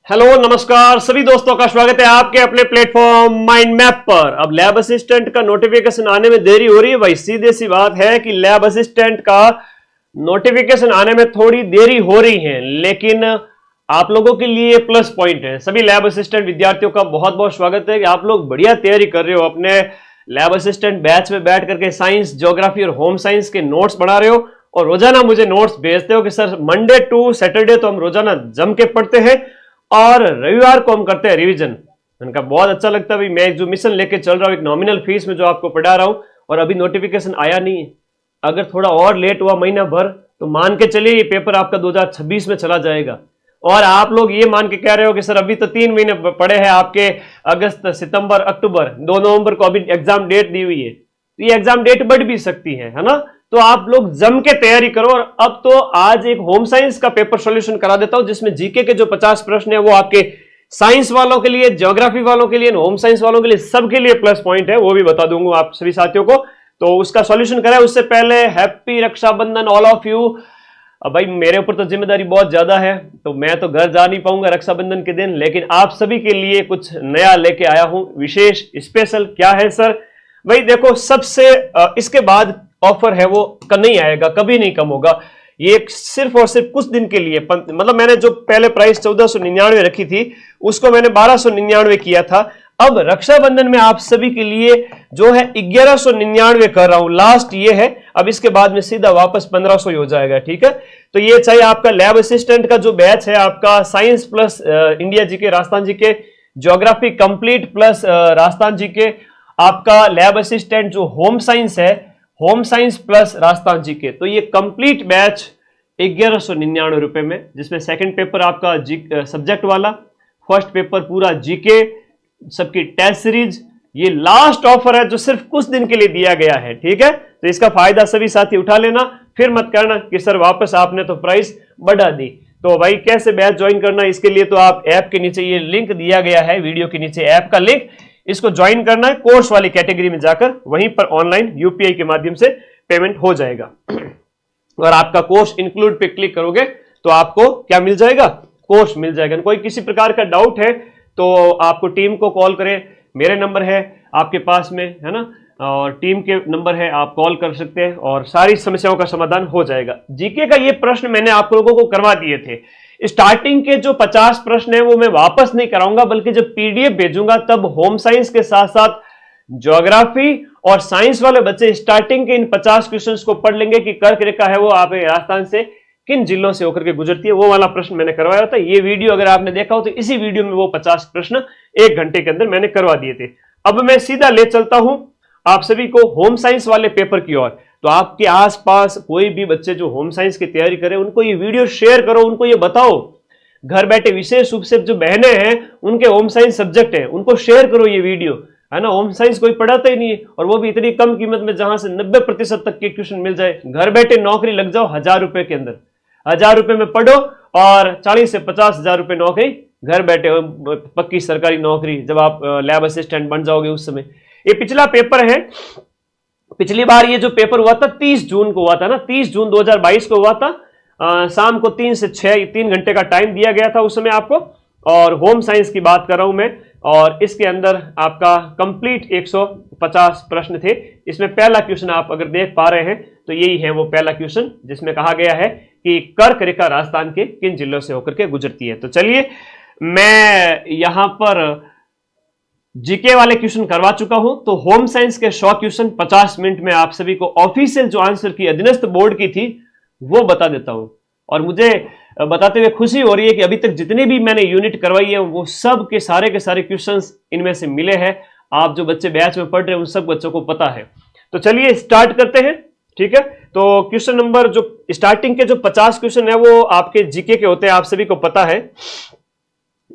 Hello नमस्कार सभी दोस्तों का स्वागत है आपके अपने प्लेटफॉर्म माइंड मैप पर। अब लैब असिस्टेंट का नोटिफिकेशन आने में देरी हो रही है भाई, सीधे सी बात है कि लैब असिस्टेंट का नोटिफिकेशन आने में थोड़ी देरी हो रही है, लेकिन आप लोगों के लिए प्लस पॉइंट है। सभी लैब असिस्टेंट विद्यार्थियों का बहुत बहुत स्वागत है कि आप लोग बढ़िया तैयारी कर रहे हो। अपने लैब असिस्टेंट बैच में बैठ करके साइंस, ज्योग्राफी और होम साइंस के नोट्स बना रहे हो और रोजाना मुझे नोट्स भेजते हो कि सर मंडे टू सैटरडे तो हम रोजाना जम के पढ़ते हैं और रविवार को हम करते हैं रिवीजन। उनका बहुत अच्छा लगता है भाई। मैं जो मिशन लेके चल रहा हूँ एक नॉमिनल फीस में जो आपको पढ़ा रहा हूँ, और अभी नोटिफिकेशन आया नहीं है। अगर थोड़ा और लेट हुआ महीना भर तो मान के चलिए ये पेपर आपका 2026 में चला जाएगा। और आप लोग ये मान के कह रहे हो कि सर अभी तो 3 महीने पड़े हैं आपके, अगस्त, सितंबर, अक्टूबर, 2 नवंबर को अभी एग्जाम डेट दी हुई है, तो ये एग्जाम डेट बढ़ भी सकती है ना। तो आप लोग जम के तैयारी करो। और अब तो आज एक होम साइंस का पेपर सॉल्यूशन करा देता हूं, जिसमें जीके के जो 50 प्रश्न है वो आपके साइंस वालों के लिए, ज्योग्राफी वालों के लिए, होम साइंस वालों के लिए, सबके लिए प्लस पॉइंट है, वो भी बता दूंगा आप सभी साथियों को। तो उसका सॉल्यूशन करा। उससे पहले happy Raksha Bandhan all of you. अब भाई मेरे ऊपर तो जिम्मेदारी बहुत ज्यादा है, तो मैं तो घर जा नहीं पाऊंगा रक्षाबंधन के दिन, लेकिन आप सभी के लिए कुछ नया लेके आया हूं, विशेष स्पेशल। क्या है सर? भाई देखो, सबसे इसके बाद ऑफर है वो नहीं आएगा, कभी नहीं कम होगा। ये सिर्फ और सिर्फ कुछ दिन के लिए, मतलब मैंने जो पहले प्राइस 1499 रखी थी उसको मैंने 1299 किया था। अब रक्षाबंधन में आप सभी के लिए जो है 1199 कर रहा हूं, लास्ट ये है। अब इसके बाद में सीधा वापस 1500 ही हो जाएगा, ठीक है। तो ये चाहे आपका लैब असिस्टेंट का जो बैच है, आपका science plus India GK, Rajasthan GK, geography complete plus Rajasthan GK, आपका लैब असिस्टेंट जो होम साइंस है, home science plus Rajasthan GK, तो ये कंप्लीट बैच 1199 रुपए में, जिसमें सेकंड पेपर आपका सब्जेक्ट वाला, फर्स्ट पेपर पूरा जीके, सबकी टेस्ट सीरीज, ये लास्ट ऑफर है जो सिर्फ कुछ दिन के लिए दिया गया है, ठीक है। तो इसका फायदा सभी साथी उठा लेना, फिर मत करना कि सर वापस आपने तो प्राइस बढ़ा दी। तो भाई कैसे बैच ज्वाइन करना, इसके लिए तो आप ऐप के नीचे ये लिंक दिया गया है, वीडियो के नीचे ऐप का लिंक, इसको ज्वाइन करना है। कोर्स वाली कैटेगरी में जाकर वहीं पर ऑनलाइन यूपीआई के माध्यम से पेमेंट हो जाएगा। और आपका कोर्स इंक्लूड पे क्लिक करोगे तो आपको क्या मिल जाएगा? कोर्स मिल जाएगा। कोई किसी प्रकार का डाउट है तो आपको टीम को कॉल करें, मेरे नंबर है आपके पास में, है ना, और टीम के नंबर है, आप कॉल कर सकते हैं और सारी समस्याओं का समाधान हो जाएगा। जीके का ये प्रश्न मैंने आप लोगों को करवा दिए थे। स्टार्टिंग के जो 50 प्रश्न है वो मैं वापस नहीं कराऊंगा, बल्कि जब पीडीएफ भेजूंगा तब होम साइंस के साथ साथ ज्योग्राफी और साइंस वाले बच्चे स्टार्टिंग के इन 50 क्वेश्चंस को पढ़ लेंगे कि कर्क रेखा है वो आप राजस्थान से किन जिलों से होकर के गुजरती है। वो वाला प्रश्न मैंने करवाया था। ये वीडियो अगर आपने देखा हो तो इसी वीडियो में वो 50 प्रश्न 1 घंटे के अंदर मैंने करवा दिए थे। अब मैं सीधा ले चलता हूं आप सभी को होम साइंस वाले पेपर की ओर। तो आपके आसपास कोई भी बच्चे जो होम साइंस की तैयारी करें, उनको ये वीडियो शेयर करो, उनको ये बताओ, घर बैठे विशेष रूप से जो बहनें हैं उनके होम साइंस सब्जेक्ट है, उनको शेयर करो ये वीडियो, है ना। होम साइंस कोई पढ़ाता ही नहीं है, और वो भी इतनी कम कीमत में, जहां से 90% तक के क्वेश्चन मिल जाए। घर बैठे नौकरी लग जाओ 1000 रुपए के अंदर, 1000 रुपए में पढ़ो और 40 से 50 हजार रुपए नौकरी घर बैठे, पक्की सरकारी नौकरी, जब आप लैब असिस्टेंट बन जाओगे उस समय। ये पिछला पेपर है, पिछली बार ये जो पेपर हुआ था 30 जून को हुआ था ना, 30 जून 2022 को हुआ था। शाम को 3 से 6 3 घंटे का टाइम दिया गया था उस समय आपको, और होम साइंस की बात कर रहा हूं मैं। और इसके अंदर आपका कंप्लीट 150 प्रश्न थे। इसमें पहला क्वेश्चन आप अगर देख पा रहे हैं तो यही है वो पहला क्वेश्चन, जिसमें कहा गया है कि कर्क रेखा राजस्थान के किन जिलों से होकर के गुजरती है। तो चलिए, मैं यहां पर जीके वाले क्वेश्चन करवा चुका हूं, तो होम साइंस के 100 क्वेश्चन 50 मिनट में आप सभी को ऑफिशियल जो आंसर की अधीनस्थ बोर्ड की थी वो बता देता हूं। और मुझे बताते हुए खुशी हो रही है कि अभी तक जितने भी मैंने यूनिट करवाई है वो सब के सारे क्वेश्चंस इनमें से मिले हैं। आप जो बच्चे बैच में पढ़ रहे हैं उन सब बच्चों को पता है। तो चलिए स्टार्ट करते हैं, ठीक है। तो क्वेश्चन नंबर, जो स्टार्टिंग के जो 50 क्वेश्चन है वो आपके जीके के होते हैं, आप सभी को पता है।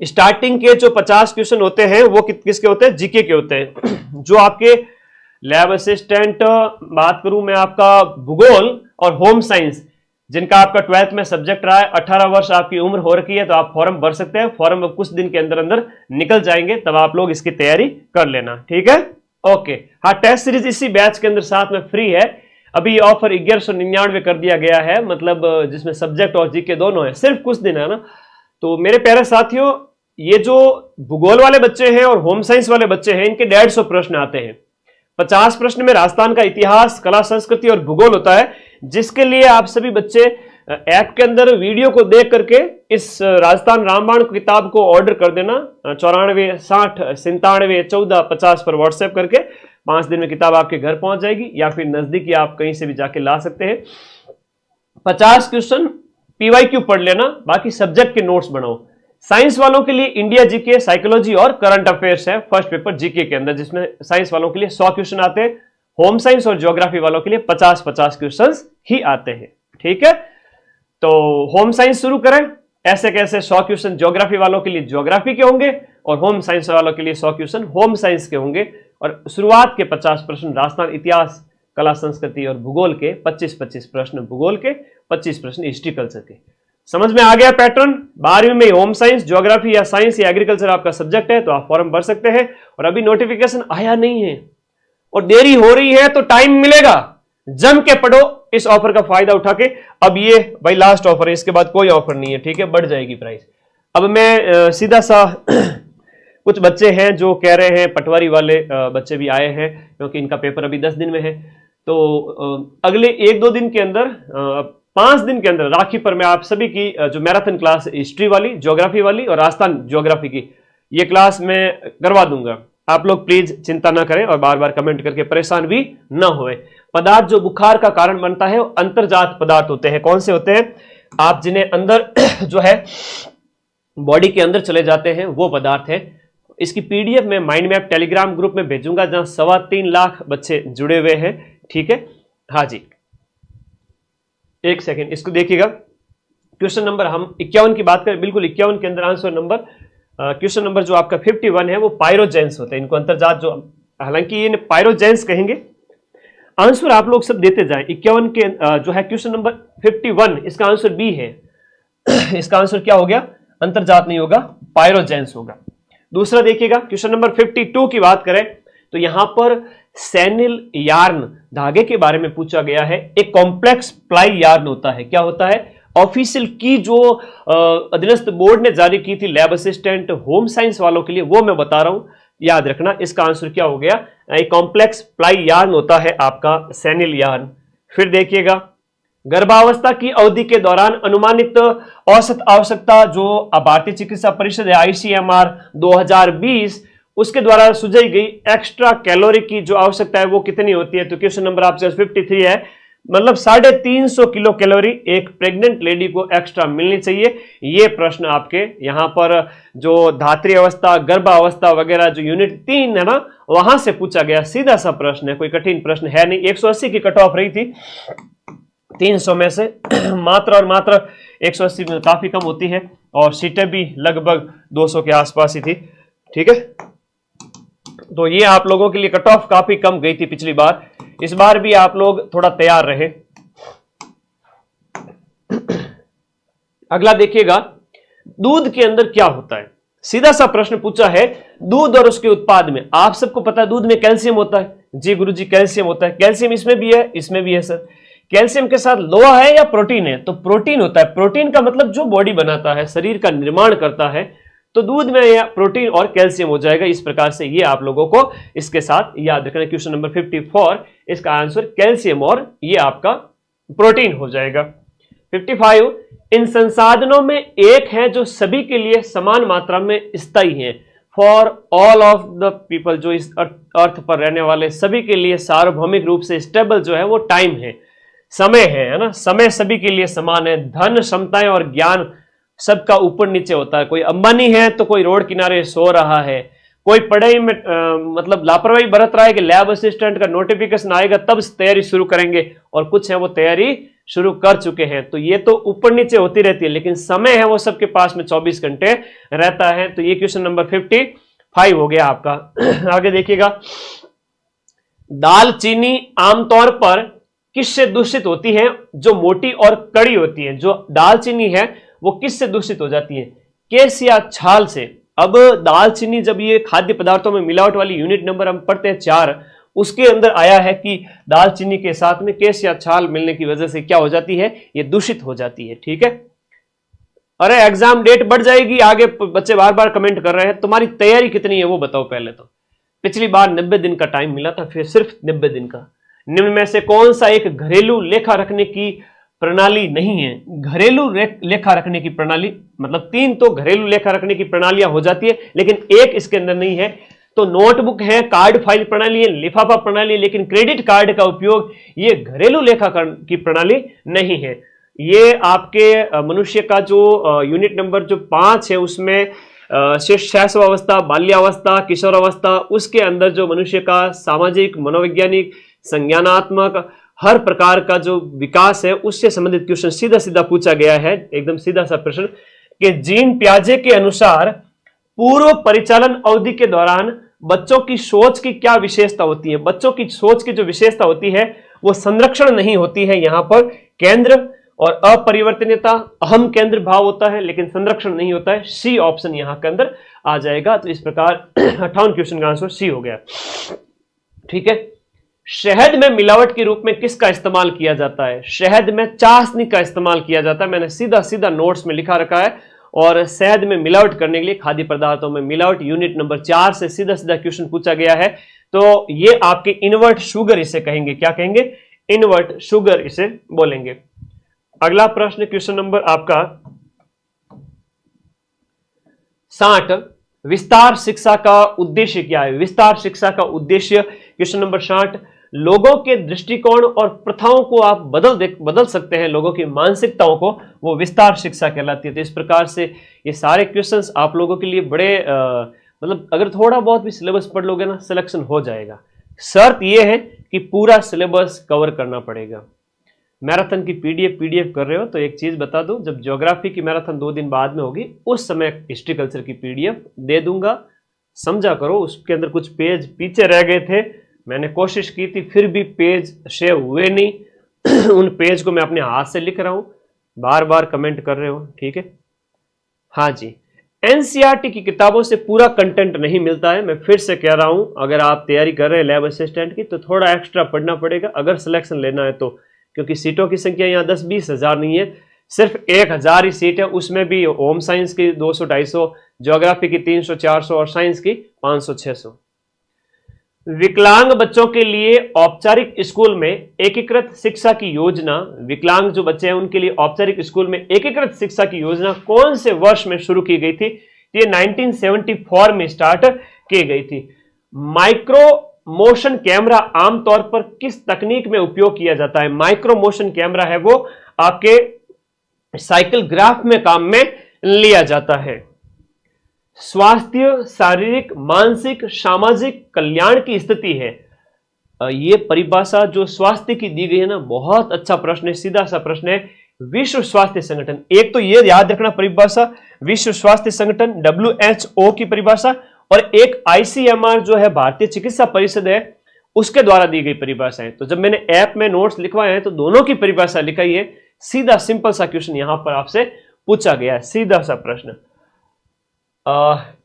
स्टार्टिंग के जो 50 क्वेश्चन होते हैं वो किसके होते हैं? जीके के होते हैं। जो आपके लैब असिस्टेंट, बात करूं मैं आपका भूगोल और होम साइंस, जिनका आपका 12th में सब्जेक्ट रहा है, 18 वर्ष आपकी उम्र हो रखी है, तो आप फॉर्म भर सकते हैं। फॉर्म कुछ दिन के अंदर अंदर निकल जाएंगे, तब आप लोग इसकी तैयारी कर लेना, ठीक है। ओके, हाँ, टेस्ट सीरीज इसी बैच के अंदर साथ में फ्री है। अभी ऑफर 1199 कर दिया गया है, मतलब जिसमें सब्जेक्ट और जीके दोनों है, सिर्फ कुछ दिन है ना। तो मेरे प्यारे साथियों, ये जो भूगोल वाले बच्चे हैं और होम साइंस वाले बच्चे हैं, इनके 150 प्रश्न आते हैं। 50 प्रश्न में राजस्थान का इतिहास, कला, संस्कृति और भूगोल होता है, जिसके लिए आप सभी बच्चे ऐप के अंदर वीडियो को देख करके इस राजस्थान रामबाण किताब को ऑर्डर कर देना 94 60 97 14 50 पर व्हाट्सएप करके। 5 दिन में किताब आपके घर पहुंच जाएगी, या फिर नजदीकी आप कहीं से भी जाके ला सकते हैं। 50 क्वेश्चन पीवाईक्यू पढ़ लेना, बाकी सब्जेक्ट के नोट्स बनाओ। साइंस वालों के लिए इंडिया जीके, साइकोलॉजी और करंट अफेयर्स है फर्स्ट पेपर जीके के अंदर, जिसमें साइंस वालों के लिए 100 क्वेश्चन आते हैं। होम साइंस और ज्योग्राफी वालों के लिए 50-50 क्वेश्चन ही आते हैं। ठीक है, तो होम साइंस शुरू करें। ऐसे कैसे 100 क्वेश्चन ज्योग्राफी वालों के लिए ज्योग्राफी के होंगे और होम साइंस वालों के लिए 100 क्वेश्चन होम साइंस के होंगे। और शुरुआत के 50 प्रश्न राजस्थान इतिहास, कला, संस्कृति और भूगोल के, 25-25 प्रश्न भूगोल के, 25 प्रश्न हिस्ट्री कल्चर के। समझ में आ गया पैटर्न? 12वीं में होम साइंस, ज्योग्राफी या साइंस या एग्रीकल्चर आपका सब्जेक्ट है तो आप फॉर्म भर सकते हैं। और अभी नोटिफिकेशन आया नहीं है और देरी हो रही है तो टाइम मिलेगा, जम के पढ़ो इस ऑफर का फायदा उठा के। अब ये भाई लास्ट ऑफर है, इसके बाद कोई ऑफर नहीं है। ठीक है, बढ़ जाएगी प्राइस। अब मैं सीधा सा कुछ बच्चे हैं जो कह रहे हैं, पटवारी वाले बच्चे भी आए हैं क्योंकि इनका पेपर अभी 10 दिन में है, तो अगले 1-2 दिन के अंदर, 5 दिन के अंदर राखी पर मैं आप सभी की जो मैराथन क्लास हिस्ट्री वाली, ज्योग्राफी वाली और राजस्थान ज्योग्राफी की, ये क्लास मैं करवा दूंगा। आप लोग प्लीज चिंता ना करें और बार बार कमेंट करके परेशान भी ना होए। पदार्थ जो बुखार का कारण बनता है वो अंतर्जात पदार्थ होते हैं। कौन से होते हैं? आप जिन्हें अंदर जो है बॉडी के अंदर चले जाते हैं वो पदार्थ है। इसकी पीडीएफ मैं माइंड मैप टेलीग्राम ग्रुप में भेजूंगा, जहां 3.25 लाख बच्चे जुड़े हुए हैं। ठीक है, हाँ जी, एक सेकेंड इसको देखिएगा। क्वेश्चन नंबर हम 51 की बात करें, बिल्कुल 51 के अंदर आंसर नंबर, क्वेश्चन नंबर जो आपका 51 है वो पायरोजेंस होते हैं। इनको अंतर्जात जो, हालांकि ये पायरोजेंस कहेंगे। आंसर आप लोग सब देते जाएं। 51 के जो है क्वेश्चन नंबर 51, इसका आंसर बी है। इसका आंसर क्या हो गया? अंतर्जात नहीं होगा, पायरोजेंस होगा। दूसरा देखिएगा, क्वेश्चन नंबर 52 की बात करें तो यहां पर सैनिल यार्न धागे के बारे में पूछा गया है। एक कॉम्प्लेक्स प्लाई यार्न होता है। क्या होता है? ऑफिशियल की जो अधीनस्थ बोर्ड ने जारी की थी लैब असिस्टेंट होम साइंस वालों के लिए, वो मैं बता रहा हूं, याद रखना। इसका आंसर क्या हो गया? एक कॉम्प्लेक्स प्लाई यार्न होता है आपका सैनिल यार्न। फिर देखिएगा, गर्भावस्था की अवधि के दौरान अनुमानित औसत आवश्यकता जो भारतीय चिकित्सा परिषद है ICMR 2020 उसके द्वारा सुझाई गई एक्स्ट्रा कैलोरी की जो आवश्यकता है वो कितनी होती है? तो क्वेश्चन नंबर आपसे 53 है, मतलब 350 किलो कैलोरी एक प्रेग्नेंट लेडी को एक्स्ट्रा मिलनी चाहिए। ये प्रश्न आपके यहां पर जो धात्री अवस्था, गर्भावस्था वगैरह जो यूनिट 3 है ना, वहां से पूछा गया। सीधा सा प्रश्न है, कोई कठिन प्रश्न है नहीं। 180 की कट ऑफ रही थी 300 में से, मात्र और मात्र 180 में काफी कम होती है, और सीटें भी लगभग 200 के आसपास ही थी। ठीक है, तो ये आप लोगों के लिए कट ऑफ काफी कम गई थी पिछली बार। इस बार भी आप लोग थोड़ा तैयार रहे। अगला देखिएगा, दूध के अंदर क्या होता है? सीधा सा प्रश्न पूछा है, दूध और उसके उत्पाद में। आप सबको पता है दूध में कैल्शियम होता है। जी गुरुजी, कैल्शियम होता है। कैल्शियम इसमें भी है, इसमें भी है सर। कैल्शियम के साथ लोहा है या प्रोटीन है? तो प्रोटीन होता है। प्रोटीन का मतलब जो बॉडी बनाता है, शरीर का निर्माण करता है, तो दूध में या प्रोटीन और कैल्शियम हो जाएगा। इस प्रकार से ये आप लोगों को इसके साथ याद रखना। क्वेश्चन नंबर 54, इसका आंसर कैल्शियम और ये आपका प्रोटीन हो जाएगा। 55, इन संसाधनों में एक है जो सभी के लिए समान मात्रा में स्थायी है। For all of the people, जो इस अर्थ पर रहने वाले सभी के लिए सार्वभौमिक रूप से स्टेबल जो है वो टाइम है, समय है ना। समय सभी के लिए समान है। धन, क्षमताएं और ज्ञान सबका ऊपर नीचे होता है। कोई अंबानी है तो कोई रोड किनारे सो रहा है, कोई पढ़ाई में मतलब लापरवाही बरत रहा है कि लैब असिस्टेंट का नोटिफिकेशन आएगा तब तैयारी शुरू करेंगे, और कुछ है वो तैयारी शुरू कर चुके हैं। तो ये तो ऊपर नीचे होती रहती है, लेकिन समय है वो सबके पास में 24 घंटे रहता है। तो ये क्वेश्चन नंबर 55 हो गया आपका। आगे देखिएगा, दालचीनी आमतौर पर किससे दूषित होती है? जो मोटी और कड़ी होती है। जो दालचीनी है वो किससे दूषित हो जाती है? केस या छाल से। अब दालचीनी जब ये खाद्य पदार्थों में मिलावट वाली यूनिट नंबर हम पढ़ते हैं 4, उसके अंदर आया है कि दालचीनी के साथ में केस या छाल मिलने की वजह से क्या हो जाती है? ये दूषित हो जाती है। ठीक है, अरे एग्जाम डेट बढ़ जाएगी आगे, बच्चे बार बार कमेंट कर रहे हैं। तुम्हारी तैयारी कितनी है वो बताओ पहले तो। पिछली बार 90 दिन का टाइम मिला था, फिर सिर्फ 90 दिन का। निम्न में से कौन सा एक घरेलू लेखा रखने की प्रणाली नहीं है? घरेलू लेखा रखने की प्रणाली मतलब 3 तो घरेलू लेखा रखने की प्रणालियां हो जाती है, लेकिन एक इसके अंदर नहीं है। तो नोटबुक है, कार्ड फाइल प्रणाली है, लिफाफा प्रणाली है, लेकिन क्रेडिट कार्ड का उपयोग ये घरेलू लेखा की प्रणाली नहीं है। ये आपके मनुष्य का जो यूनिट नंबर जो 5 है उसमें शैशवावस्था, बाल्यावस्था, किशोरावस्था, उसके अंदर जो मनुष्य का सामाजिक, मनोवैज्ञानिक, संज्ञानात्मक हर प्रकार का जो विकास है उससे संबंधित क्वेश्चन सीधा सीधा पूछा गया है। एकदम सीधा सा प्रश्न कि जीन पियाजे के अनुसार पूर्व परिचालन अवधि के दौरान बच्चों की सोच की क्या विशेषता होती है? बच्चों की सोच की जो विशेषता होती है वो संरक्षण नहीं होती है, यहां पर केंद्र और अपरिवर्तनीयता, अहम केंद्र भाव होता है लेकिन संरक्षण नहीं होता है। सी ऑप्शन यहां के अंदर आ जाएगा। तो इस प्रकार 58 क्वेश्चन का आंसर सी हो गया। ठीक है। शहद में मिलावट के रूप में किसका इस्तेमाल किया जाता है? शहद में चाशनी का इस्तेमाल किया जाता है। मैंने सीधा सीधा नोट्स में लिखा रखा है। और शहद में मिलावट करने के लिए खाद्य पदार्थों में मिलावट यूनिट नंबर 4 से सीधा सीधा क्वेश्चन पूछा गया है। तो ये आपके इनवर्ट शुगर इसे कहेंगे। क्या कहेंगे? इनवर्ट शुगर इसे बोलेंगे। अगला प्रश्न क्वेश्चन नंबर आपका 60, विस्तार शिक्षा का उद्देश्य क्या है? विस्तार शिक्षा का उद्देश्य क्वेश्चन नंबर 60, लोगों के दृष्टिकोण और प्रथाओं को आप बदल सकते हैं, लोगों की मानसिकताओं को, वो विस्तार शिक्षा कहलाती है। तो इस प्रकार से ये सारे क्वेश्चंस आप लोगों के लिए बड़े मतलब अगर थोड़ा बहुत भी सिलेबस पढ़ लोगे ना सिलेक्शन हो जाएगा। शर्त ये है कि पूरा सिलेबस कवर करना पड़ेगा। मैराथन की पीडीएफ कर रहे हो तो एक चीज बता दूं, जब ज्योग्राफी की मैराथन 2 दिन बाद में होगी उस समय हिस्ट्री कल्चर की पीडीएफ दे दूंगा, समझा करो। उसके अंदर कुछ पेज पीछे रह गए थे, मैंने कोशिश की थी फिर भी पेज शेयर हुए नहीं उन पेज को मैं अपने हाथ से लिख रहा हूं, बार बार कमेंट कर रहे हो। ठीक है। हाँ जी, एनसीईआरटी की किताबों से पूरा कंटेंट नहीं मिलता है। मैं फिर से कह रहा हूं, अगर आप तैयारी कर रहे हैं लैब असिस्टेंट की तो थोड़ा एक्स्ट्रा पढ़ना पड़ेगा अगर सिलेक्शन लेना है तो, क्योंकि सीटों की संख्या यहाँ 10-20 हजार नहीं है, सिर्फ 1000 ही सीट है। उसमें भी होम साइंस की 200-250, ज्योग्राफी की 300-400 और साइंस की 500-600। विकलांग बच्चों के लिए औपचारिक स्कूल में एकीकृत शिक्षा की योजना, विकलांग जो बच्चे हैं उनके लिए औपचारिक स्कूल में एकीकृत शिक्षा की योजना कौन से वर्ष में शुरू की गई थी? ये 1974 में स्टार्ट की गई थी। माइक्रो मोशन कैमरा आमतौर पर किस तकनीक में उपयोग किया जाता है? माइक्रो मोशन कैमरा है वो आपके साइकिल ग्राफ में काम में लिया जाता है। स्वास्थ्य शारीरिक, मानसिक, सामाजिक कल्याण की स्थिति है। ये परिभाषा जो स्वास्थ्य की दी गई है ना, बहुत अच्छा प्रश्न है, सीधा सा प्रश्न है। विश्व स्वास्थ्य संगठन, एक तो ये याद रखना परिभाषा, विश्व स्वास्थ्य संगठन WHO की परिभाषा, और एक ICMR जो है भारतीय चिकित्सा परिषद है उसके द्वारा दी गई परिभाषा है। तो जब मैंने ऐप में नोट्स लिखवाए हैं तो दोनों की परिभाषा लिखाई है। सीधा सिंपल सा क्वेश्चन यहां पर आपसे पूछा गया है, सीधा सा प्रश्न।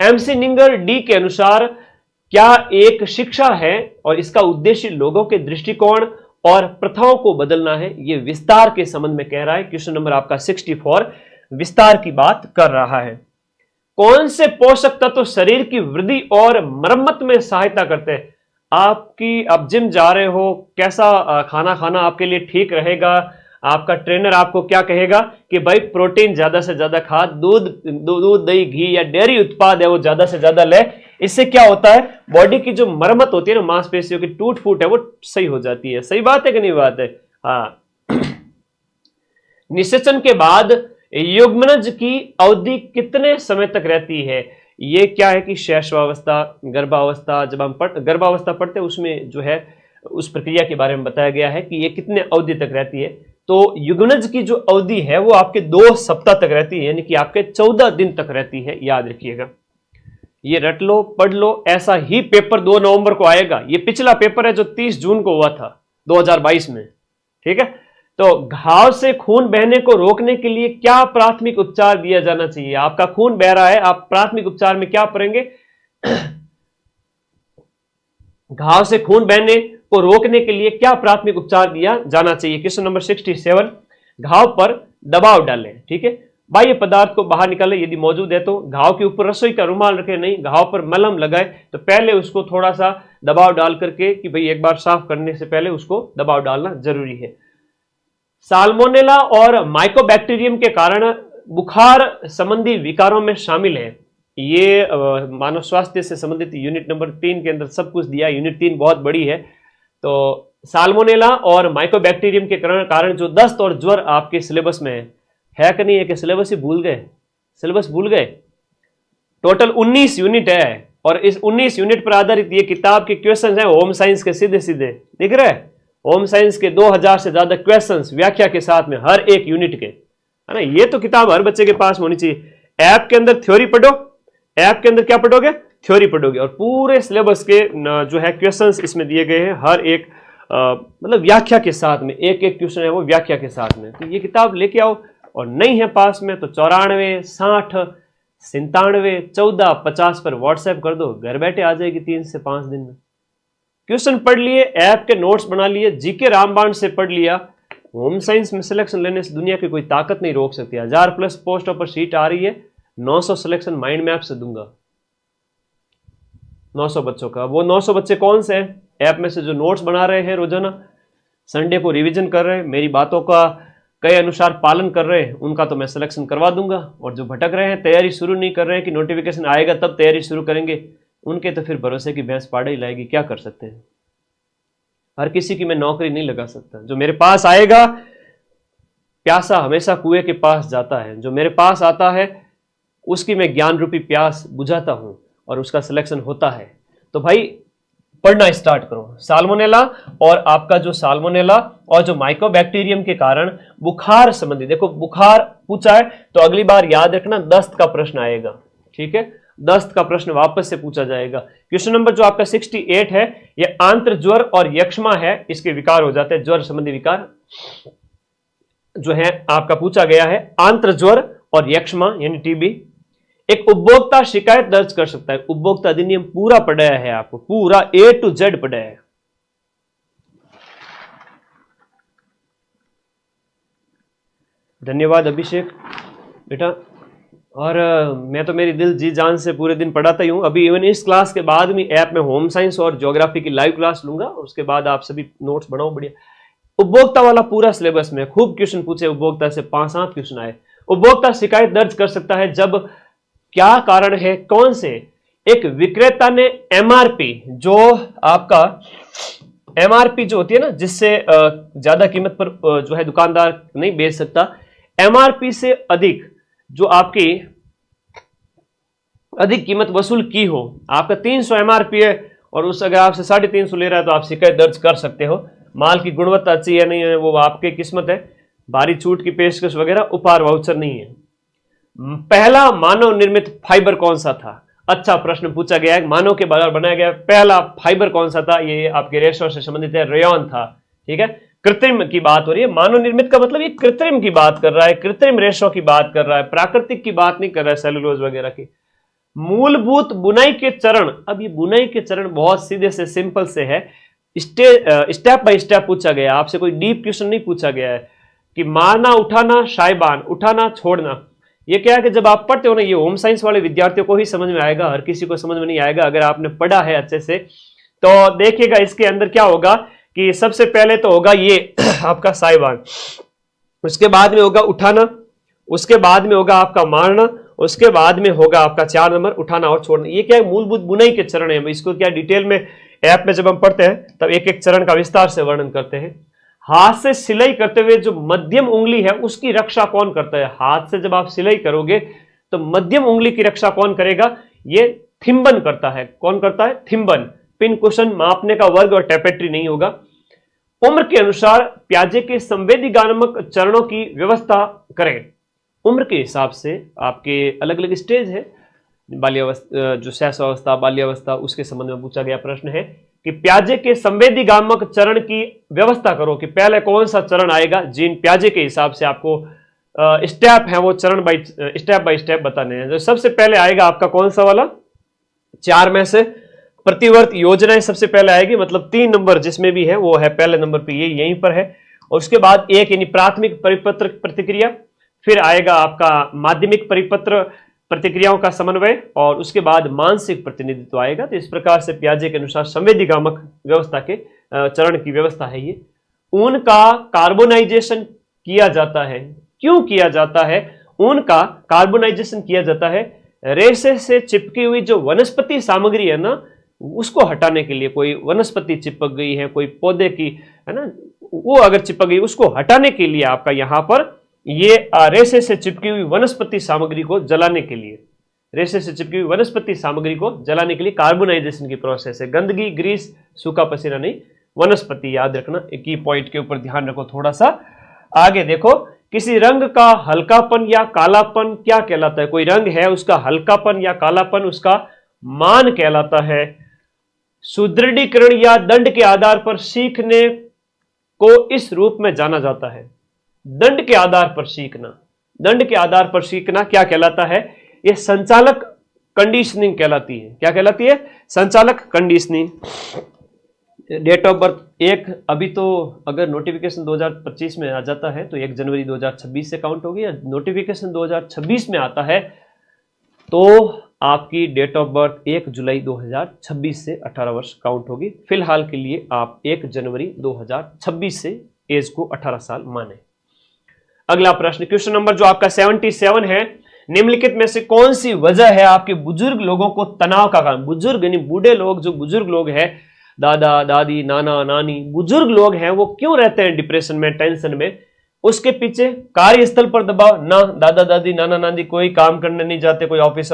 MC निंगर डी के अनुसार क्या एक शिक्षा है और इसका उद्देश्य लोगों के दृष्टिकोण और प्रथाओं को बदलना है? यह विस्तार के संबंध में कह रहा है। क्वेश्चन नंबर आपका 64 विस्तार की बात कर रहा है। कौन से पोषक तत्व शरीर की वृद्धि और मरम्मत में सहायता करते हैं? आप जिम जा रहे हो, कैसा खाना खाना आपके लिए ठीक रहेगा? आपका ट्रेनर आपको क्या कहेगा कि भाई प्रोटीन ज्यादा से ज्यादा खा, दूध दही घी या डेयरी उत्पाद है वो ज्यादा से ज्यादा ले। इससे क्या होता है, बॉडी की जो मरम्मत होती है ना, मांसपेशियों की टूट फूट है वो सही हो जाती है। सही बात है कि नहीं बात है? हाँ। निषेचन के बाद युग्मनज की अवधि कितने समय तक रहती है? ये क्या है कि शैशवावस्था, गर्भावस्था, जब हम गर्भावस्था पढ़ते हैं उसमें जो है उस प्रक्रिया के बारे में बताया गया है कि ये कितने अवधि तक रहती है। तो युग्मनज की जो अवधि है वो आपके 2 सप्ताह तक रहती है, यानी कि आपके 14 दिन तक रहती है। याद रखिएगा, ये रट लो, पढ़ लो। ऐसा ही पेपर 2 नवंबर को आएगा। ये पिछला पेपर है जो 30 जून को हुआ था 2022 में। ठीक है। तो घाव से खून बहने को रोकने के लिए क्या प्राथमिक उपचार दिया जाना चाहिए? आपका खून बह रहा है, आप प्राथमिक उपचार में क्या करेंगे? घाव से खून बहने को रोकने के लिए क्या प्राथमिक उपचार दिया जाना चाहिए? क्वेश्चन नंबर 67, घाव पर दबाव डालें। ठीक है। बाह्य पदार्थ को बाहर निकाले यदि मौजूद है तो। घाव के ऊपर रसोई का रुमाल रखे, नहीं, घाव पर मलहम लगाए तो पहले उसको थोड़ा सा दबाव डाल करके कि भाई एक बार साफ करने से पहले उसको दबाव डालना जरूरी है। साल्मोनेला और माइकोबैक्टीरियम के कारण बुखार संबंधी विकारों में शामिल है। ये मानव स्वास्थ्य से संबंधित यूनिट नंबर 3 के अंदर सब कुछ दिया। यूनिट 3 बहुत बड़ी है। तो साल्मोनेला और माइकोबैक्टीरियम के कारण जो दस्त और ज्वर आपके सिलेबस में है कि नहीं है कि सिलेबस ही भूल गए? सिलेबस भूल गए? टोटल 19 यूनिट है और इस 19 यूनिट पर आधारित ये किताब के क्वेश्चन हैं होम साइंस के, सीधे सीधे दिख रहे हैं। होम साइंस के 2000 से ज्यादा क्वेश्चंस व्याख्या के साथ में हर एक यूनिट के, है ना। ये तो किताब हर बच्चे के पास होनी चाहिए। ऐप के अंदर थ्योरी पढ़ो, ऐप के अंदर क्या पढ़ोगे? थ्योरी पढ़ोगे और पूरे सिलेबस के जो है क्वेश्चंस इसमें दिए गए हैं, हर एक मतलब व्याख्या के साथ में। एक एक क्वेश्चन है वो व्याख्या के साथ में। तो ये किताब लेके आओ और नहीं है पास में तो 94 60 97 14 50 पर व्हाट्सएप कर दो, घर बैठे आ जाएगी 3 से 5 दिन में। क्वेश्चन पढ़ लिए, ऐप के नोट्स बना लिए, जीके रामबाण से पढ़ लिया। होम साइंस में सिलेक्शन लेने से दुनिया की कोई ताकत नहीं रोक सकती। 1000+ पोस्टों पर सीट आ रही है, 900 सिलेक्शन माइंड मैप से दूंगा, 900 बच्चों का। वो 900 बच्चे कौन से हैं? ऐप में से जो नोट्स बना रहे हैं, रोजाना संडे को रिवीजन कर रहे हैं, मेरी बातों का कई अनुसार पालन कर रहे हैं, उनका तो मैं सिलेक्शन करवा दूंगा। और जो भटक रहे हैं, तैयारी शुरू नहीं कर रहे हैं कि नोटिफिकेशन आएगा तब तैयारी शुरू करेंगे, उनके तो फिर भरोसे की भैंस पाड़ा ही लाएगी, क्या कर सकते हैं। हर किसी की मैं नौकरी नहीं लगा सकता। जो मेरे पास आएगा, प्यासा हमेशा कुएं के पास जाता है, जो मेरे पास आता है उसकी मैं ज्ञान रूपी प्यास बुझाता हूं और उसका सिलेक्शन होता है। तो भाई पढ़ना स्टार्ट करो। साल्मोनेला और आपका जो साल्मोनेला और जो माइकोबैक्टीरियम के कारण बुखार संबंधी, देखो बुखार पूछा है तो अगली बार याद रखना दस्त का प्रश्न आएगा, ठीक है। दस्त का प्रश्न वापस से पूछा जाएगा। क्वेश्चन नंबर जो आपका 68 है, ये आंत्र ज्वर और यक्ष्मा है, इसके विकार हो जाते हैं, ज्वर संबंधी विकार जो है आपका पूछा गया है। आंत्र ज्वर और यक्ष्मा यानी टीबी। एक उपभोक्ता शिकायत दर्ज कर सकता है। उपभोक्ता अधिनियम पूरा पढ़ाया है आपको, पूरा A to Z पढ़ाया है। धन्यवाद अभिषेक बेटा। और मैं तो मेरी दिल जी जान से पूरे दिन पढ़ाता ही हूं। अभी इवन इस क्लास के बाद भी ऐप में होम साइंस और ज्योग्राफी की लाइव क्लास लूंगा और उसके बाद आप सभी नोट्स बनाओ बढ़िया। उपभोक्ता वाला पूरा सिलेबस में खूब क्वेश्चन पूछे, उपभोक्ता से 5-7 क्वेश्चन आए। उपभोक्ता शिकायत दर्ज कर सकता है जब क्या कारण है, कौन से? एक विक्रेता ने एमआरपी, जो आपका एमआरपी जो होती है ना, जिससे ज्यादा कीमत पर जो है दुकानदार नहीं बेच सकता, एमआरपी से अधिक जो आपकी अधिक कीमत वसूल की हो। आपका 300 एमआरपी है और उस अगर आपसे 350 ले रहा है तो आप शिकायत दर्ज कर सकते हो। माल की गुणवत्ता अच्छी है नहीं है वो आपकी किस्मत है। भारी छूट की पेशकश वगैरह, उपहार वाउचर नहीं है। पहला मानव निर्मित फाइबर कौन सा था? अच्छा प्रश्न पूछा गया है। मानव के द्वारा बनाया गया पहला फाइबर कौन सा था? ये आपके रेशों से संबंधित है, रेयॉन था, ठीक है। कृत्रिम की बात हो रही है। मानव निर्मित का मतलब ये कृत्रिम की बात कर रहा है, कृत्रिम रेशों की बात कर रहा है, प्राकृतिक की बात नहीं कर रहा है, सेलुलोज वगैरह की। मूलभूत बुनाई के चरण। अब ये बुनाई के चरण बहुत सीधे से सिंपल से है, स्टेप बाय स्टेप पूछा गया, आपसे कोई डीप क्वेश्चन नहीं पूछा गया है कि मारना, उठाना, शायबान, उठाना, छोड़ना। ये क्या है कि जब आप पढ़ते हो ना, ये होम साइंस वाले विद्यार्थियों को ही समझ में आएगा, हर किसी को समझ में नहीं आएगा। अगर आपने पढ़ा है अच्छे से तो देखिएगा इसके अंदर क्या होगा कि सबसे पहले तो होगा ये आपका साइबान, उसके बाद में होगा उठाना, उसके बाद में होगा आपका मारना, उसके बाद में होगा आपका 4 नंबर उठाना और छोड़ना। ये क्या है? मूलभूत बुनाई के चरण है। इसको क्या डिटेल में ऐप में जब हम पढ़ते हैं तब एक एक चरण का विस्तार से वर्णन करते हैं। हाथ से सिलाई करते हुए जो मध्यम उंगली है उसकी रक्षा कौन करता है? हाथ से जब आप सिलाई करोगे तो मध्यम उंगली की रक्षा कौन करेगा? ये थिम्बन करता है। कौन करता है? थिम्बन। पिन कुशन, मापने का वर्ग और टेपेट्री नहीं होगा। उम्र के अनुसार प्याजे के संवेदीगात्मक चरणों की व्यवस्था करें। उम्र के हिसाब से आपके अलग अलग स्टेज है। बाल्यावस्था, जो शैशवावस्था, बाल्यावस्था, उसके संबंध में पूछा गया प्रश्न है कि प्याजे के संवेदीगात्मक चरण की व्यवस्था करो कि पहले कौन सा चरण आएगा। जीन प्याजे के हिसाब से आपको स्टेप है वो चरण बाय स्टेप बताने हैं। जो सबसे पहले आएगा आपका कौन सा वाला? 4 में से प्रतिवर्त योजनाएं सबसे पहले आएगी, मतलब 3 नंबर जिसमें भी है वो है पहले नंबर पे, ये यहीं पर है। और उसके बाद 1 यानी प्राथमिक परिपत्र प्रतिक्रिया, फिर आएगा आपका माध्यमिक परिपत्र प्रतिक्रियाओं का समन्वय, और उसके बाद मानसिक प्रतिनिधित्व आएगा। तो इस प्रकार से पियाजे के अनुसार संवेदीगामक व्यवस्था के चरण की व्यवस्था है ये। ऊन का कार्बोनाइजेशन किया जाता है। क्यों किया जाता है? ऊन का कार्बोनाइजेशन किया जाता है रेशे से चिपकी हुई जो वनस्पति सामग्री है ना, उसको हटाने के लिए। कोई वनस्पति चिपक गई है, कोई पौधे की है ना, वो अगर चिपक गई उसको हटाने के लिए आपका यहां पर ये रेशे से चिपकी हुई वनस्पति सामग्री को जलाने के लिए, रेशे से चिपकी हुई वनस्पति सामग्री को जलाने के लिए कार्बोनाइजेशन की प्रोसेस है। गंदगी, ग्रीस, सूखा पसीना नहीं, वनस्पति। याद रखना, एक ही पॉइंट के ऊपर ध्यान रखो थोड़ा सा। आगे देखो, किसी रंग का हल्कापन या कालापन क्या कहलाता है? कोई रंग है, उसका हल्कापन या कालापन उसका मान कहलाता है। सुदृढ़ीकरण या दंड के आधार पर सीखने को इस रूप में जाना जाता है। दंड के आधार पर सीखना, दंड के आधार पर सीखना क्या कहलाता है? यह संचालक कंडीशनिंग कहलाती है। क्या कहलाती है? संचालक कंडीशनिंग। डेट ऑफ बर्थ एक, अभी तो अगर नोटिफिकेशन 2025 में आ जाता है तो 1 जनवरी 2026 से काउंट होगी, या नोटिफिकेशन 2026 में आता है तो आपकी डेट ऑफ बर्थ 1 जुलाई 2026 से 18 वर्ष काउंट होगी। फिलहाल के लिए आप 1 जनवरी 2026 से एज को 18 साल माने। अगला प्रश्न, क्वेश्चन नंबर जो आपका 77 है, निम्नलिखित में से कौन सी वजह है आपके बुजुर्ग लोगों को तनाव का कारण? बुजुर्ग यानी बूढ़े लोग, जो बुजुर्ग लोग हैं, दादा दादी, नाना नानी, बुजुर्ग लोग हैं, वो क्यों रहते हैं डिप्रेशन में, टेंशन में? उसके पीछे कार्यस्थल पर दबाव, ना दादा दादी नाना नानी कोई काम करने नहीं जाते, कोई ऑफिस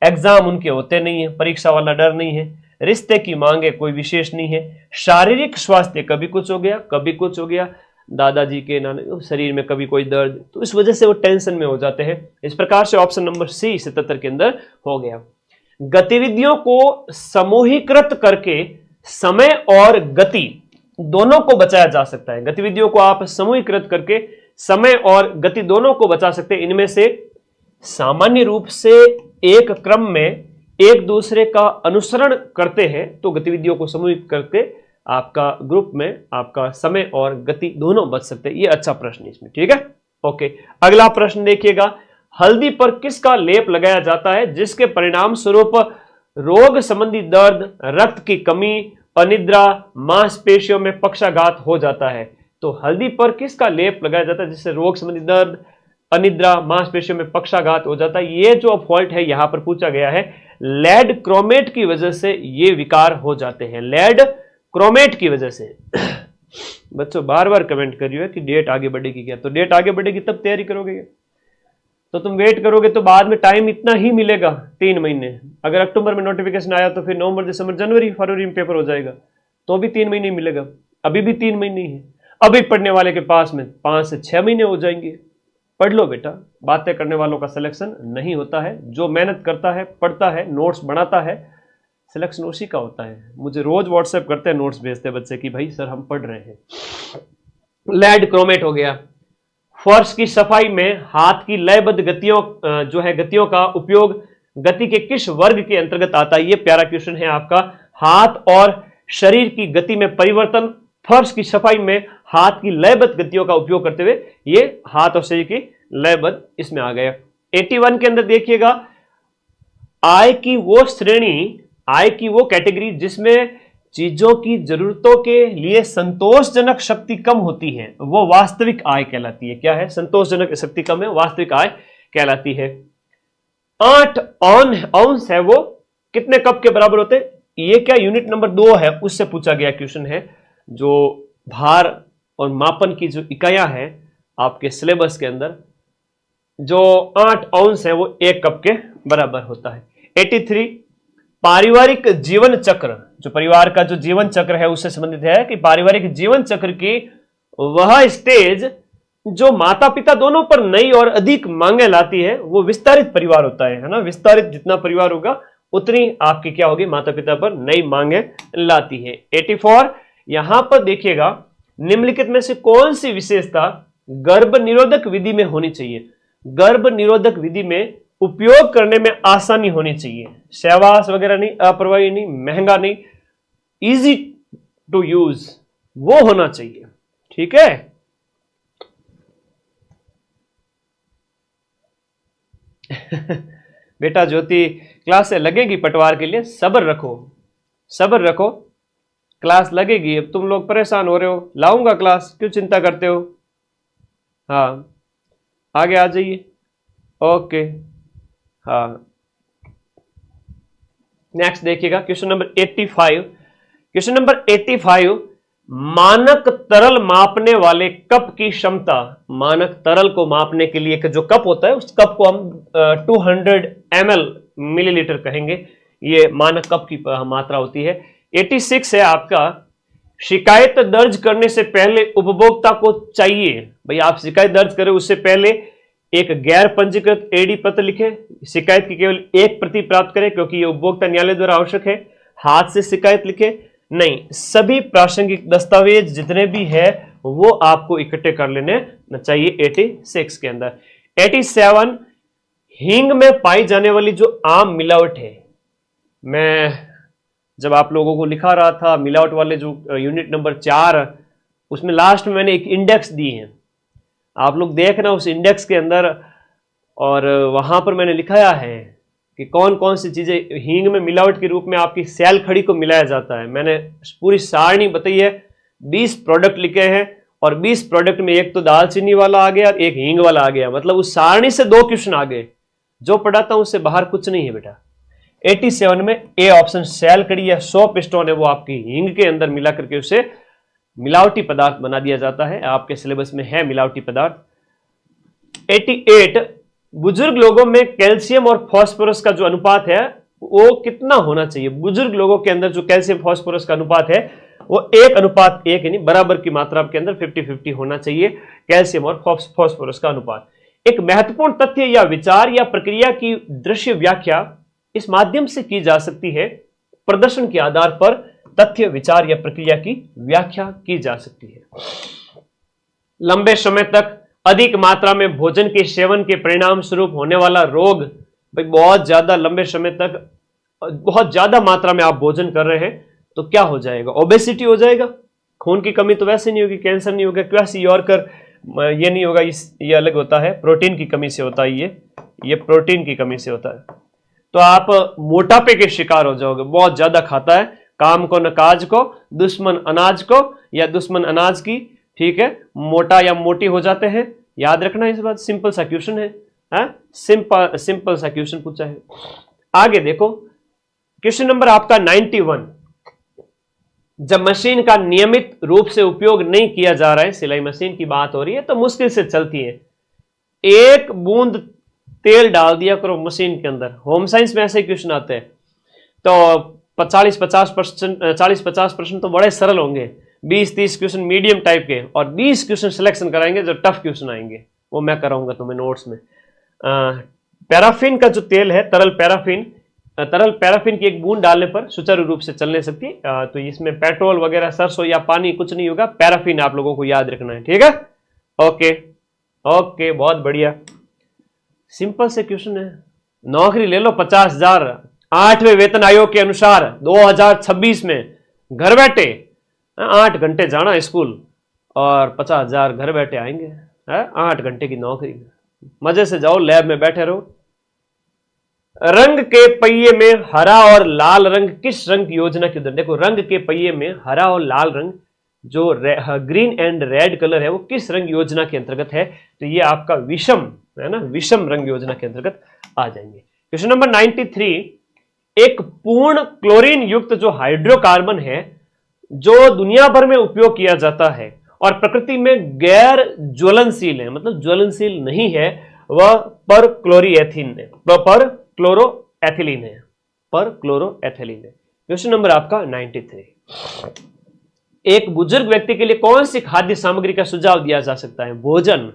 एग्जाम उनके होते नहीं है, परीक्षा वाला डर नहीं है, रिश्ते की मांगे कोई विशेष नहीं है, शारीरिक स्वास्थ्य कभी कुछ हो गया कभी कुछ हो गया, दादाजी के नाना शरीर में कभी कोई दर्द, तो इस वजह से वो टेंशन में हो जाते हैं। इस प्रकार से ऑप्शन नंबर सी 77 के अंदर हो गया। गतिविधियों को समूहीकृत करके समय और गति दोनों को बचाया जा सकता है। गतिविधियों को आप समूहीकृत करके समय और गति दोनों को बचा सकते हैं। इनमें से सामान्य रूप से एक क्रम में एक दूसरे का अनुसरण करते हैं तो गतिविधियों को समूहित करके आपका ग्रुप में आपका समय और गति दोनों बच सकते हैं। ये अच्छा प्रश्न है इसमें, ठीक है। ओके, अगला प्रश्न देखिएगा, हल्दी पर किसका लेप लगाया जाता है जिसके परिणाम स्वरूप रोग संबंधी दर्द, रक्त की कमी, अनिद्रा, मांसपेशियों में पक्षाघात हो जाता है? तो हल्दी पर किसका लेप लगाया जाता है जिससे रोग संबंधी दर्द, अनिद्रा, मांसपेशियों में पक्षाघात हो जाता है? ये जो फॉल्ट है यहां पर पूछा गया है, लेड क्रोमेट की वजह से ये विकार हो जाते हैं। लेड क्रोमेट की वजह से बच्चों बार बार कमेंट करिए कि डेट आगे बढ़ेगी क्या, तो डेट आगे बढ़ेगी तब तैयारी करोगे क्या? तो तुम वेट करोगे तो बाद में टाइम इतना ही मिलेगा, 3 महीने। अगर अक्टूबर में नोटिफिकेशन आया तो फिर नवंबर, दिसंबर, जनवरी, फरवरी में पेपर हो जाएगा, तो भी 3 महीने मिलेगा। अभी भी 3 महीने ही है। अभी पढ़ने वाले के पास में 5 से 6 महीने हो जाएंगे। पढ़ लो बेटा, बातें करने वालों का सिलेक्शन नहीं होता है। जो मेहनत करता है, पढ़ता है, नोट्स बनाता है, सिलेक्शन उसी का होता है। मुझे रोज व्हाट्सएप करते हैं, नोट्स भेजते हैं बच्चे कि भाई सर हम पढ़ रहे हैं। लेड क्रोमेट हो गया। फर्श की सफाई में हाथ की लयबद्ध गतियों जो है गतियों का उपयोग गति के किस वर्ग के अंतर्गत आता है? ये प्यारा क्वेश्चन है आपका। हाथ और शरीर की गति में परिवर्तन, फर्श की सफाई में हाथ की लयबद्ध गतियों का उपयोग करते हुए, ये हाथ और शरीर की लयबद्ध इसमें आ गया। 81 के अंदर देखिएगा, आय की वो श्रेणी, आय की वो कैटेगरी जिसमें चीजों की जरूरतों के लिए संतोषजनक शक्ति कम होती है, वो वास्तविक आय कहलाती है। क्या है? संतोषजनक शक्ति कम है, वास्तविक आय कहलाती है। 8 औंस है, वो कितने कप के बराबर होते हैं? ये क्या यूनिट नंबर 2 है, उससे पूछा गया क्वेश्चन है। जो भार और मापन की जो इकाइयां हैं आपके सिलेबस के अंदर, जो 8 औंस है वो 1 कप के बराबर होता है। 83, पारिवारिक जीवन चक्र, जो परिवार का जो जीवन चक्र है उससे संबंधित है कि पारिवारिक जीवन चक्र की वह स्टेज जो माता पिता दोनों पर नई और अधिक मांगे लाती है वो विस्तारित परिवार होता है ना। विस्तारित जितना परिवार होगा उतनी आपकी क्या होगी, माता पिता पर नई मांगे लाती है। 84, यहां पर देखिएगा, निम्नलिखित में से कौन सी विशेषता गर्भ निरोधक विधि में होनी चाहिए? गर्भ निरोधक विधि में उपयोग करने में आसानी होनी चाहिए। सहवास वगैरह नहीं, अप्रवाही नहीं, महंगा नहीं, इजी टू यूज, वो होना चाहिए, ठीक है। बेटा ज्योति क्लास से लगेगी पटवार के लिए, सब्र रखो, सब्र रखो, क्लास लगेगी। अब तुम लोग परेशान हो रहे हो, लाऊंगा क्लास, क्यों चिंता करते हो। हाँ आगे आ जाइए। ओके हाँ नेक्स्ट देखिएगा क्वेश्चन नंबर 85। क्वेश्चन नंबर 85, मानक तरल मापने वाले कप की क्षमता। मानक तरल को मापने के लिए जो कप होता है उस कप को हम 200 ml मिलीलीटर कहेंगे, ये मानक कप की मात्रा होती है। 86 है आपका, शिकायत दर्ज करने से पहले उपभोक्ता को चाहिए, भाई आप शिकायत दर्ज करें उससे पहले एक गैर पंजीकृत एडी पत्र लिखे, शिकायत की केवल एक प्रति प्राप्त करें क्योंकि यह उपभोक्ता न्यायालय द्वारा आवश्यक है। हाथ से शिकायत लिखे नहीं, सभी प्रासंगिक दस्तावेज जितने भी है वो आपको इकट्ठे कर लेने चाहिए 86 के अंदर। 87, हींग में पाई जाने वाली जो आम मिलावट है, मैं जब आप लोगों को लिखा रहा था मिलावट वाले जो यूनिट नंबर 4, उसमें लास्ट में मैंने एक इंडेक्स दी है, आप लोग देखना उस इंडेक्स के अंदर, और वहां पर मैंने लिखाया है कि कौन कौन सी चीजें हींग में मिलावट के रूप में आपकी सैल खड़ी को मिलाया जाता है। मैंने पूरी सारणी बताई है, 20 प्रोडक्ट लिखे हैं और 20 प्रोडक्ट में एक तो दालचीनी वाला आ गया और एक हींग वाला आ गया, मतलब उस सारणी से 2 क्वेश्चन आ गए। जो पढ़ाता हूं उससे बाहर कुछ नहीं है बेटा। 87 में ए ऑप्शन सैल खड़ी या सोप स्टोन है, वो आपकी हींग के अंदर मिला करके उसे मिलावटी पदार्थ बना दिया जाता है, आपके सिलेबस में है मिलावटी पदार्थ। 88, बुजुर्ग लोगों में कैल्शियम और फास्फोरस का जो अनुपात है वो कितना होना चाहिए। बुजुर्ग लोगों के अंदर जो कैल्शियम फास्फोरस का अनुपात है वो 1:1 यानी बराबर की मात्रा के अंदर 50-50 होना चाहिए, कैल्शियम और फास्फोरस का अनुपात। एक महत्वपूर्ण तथ्य या विचार या प्रक्रिया की दृश्य व्याख्या इस माध्यम से की जा सकती है, प्रदर्शन के आधार पर तथ्य विचार या प्रक्रिया की व्याख्या की जा सकती है। लंबे समय तक अधिक मात्रा में भोजन के सेवन के परिणाम स्वरूप होने वाला रोग, भाई बहुत ज्यादा लंबे समय तक बहुत ज्यादा मात्रा में आप भोजन कर रहे हैं तो क्या हो जाएगा, ओबेसिटी हो जाएगा। खून की कमी तो वैसे नहीं होगी, कैंसर नहीं होगा, क्वासी यॉर्कर ये नहीं होगा, ये अलग होता है, प्रोटीन की कमी से होता है, ये प्रोटीन की कमी से होता है। तो आप मोटापे के शिकार हो जाओगे, बहुत ज्यादा खाता है, काम को न काज को, दुश्मन अनाज को या दुश्मन अनाज की, ठीक है, मोटा या मोटी हो जाते हैं। याद रखना इस बात, सिंपल सा क्वेश्चन है, सिंपल सा क्वेश्चन पूछा है। आगे देखो क्वेश्चन नंबर आपका 91, जब मशीन का नियमित रूप से उपयोग नहीं किया जा रहा है, सिलाई मशीन की बात हो रही है, तो मुश्किल से चलती है, 1 बूंद तेल डाल दिया करो मशीन के अंदर। होम साइंस में ऐसे क्वेश्चन आते हैं, तो 40-50% तो बड़े सरल होंगे, 20-30 क्वेश्चन मीडियम टाइप के और 20 क्वेश्चन सिलेक्शन कराएंगे जो टफ क्वेश्चन आएंगे, वो मैं कराऊंगा तुम्हें नोट्स में। पैराफिन का जो तेल है, तरल पैराफिन की 1 बूंद डालने पर सुचारू रूप से चलने सकती है। तो इसमें पेट्रोल वगैरह, सरसों या पानी कुछ नहीं होगा, पैराफिन आप लोगों को याद रखना है, ठीक है। ओके बहुत बढ़िया, सिंपल से क्वेश्चन है। नौकरी ले लो 50,000, 8वें वेतन आयोग के अनुसार 2026 में घर बैठे 8 घंटे जाना स्कूल और 50,000 घर बैठे आएंगे, 8 घंटे की नौकरी, मजे से जाओ, लैब में बैठे रहो। रंग के पहिए में हरा और लाल रंग किस रंग योजना के अंदर, देखो रंग के पहिए में हरा और लाल रंग जो ग्रीन एंड रेड कलर है वो किस रंग योजना के अंतर्गत है, तो ये आपका विषम है ना, विषम रंग योजना के अंतर्गत आ जाएंगे। क्वेश्चन नंबर 93, एक पूर्ण क्लोरीन युक्त जो हाइड्रोकार्बन है जो दुनिया भर में उपयोग किया जाता है और प्रकृति में गैर ज्वलनशील है, मतलब ज्वलनशील नहीं है, वह पर क्लोरोएथिलीन है। क्वेश्चन नंबर आपका 93, एक बुजुर्ग व्यक्ति के लिए कौन सी खाद्य सामग्री का सुझाव दिया जा सकता है। भोजन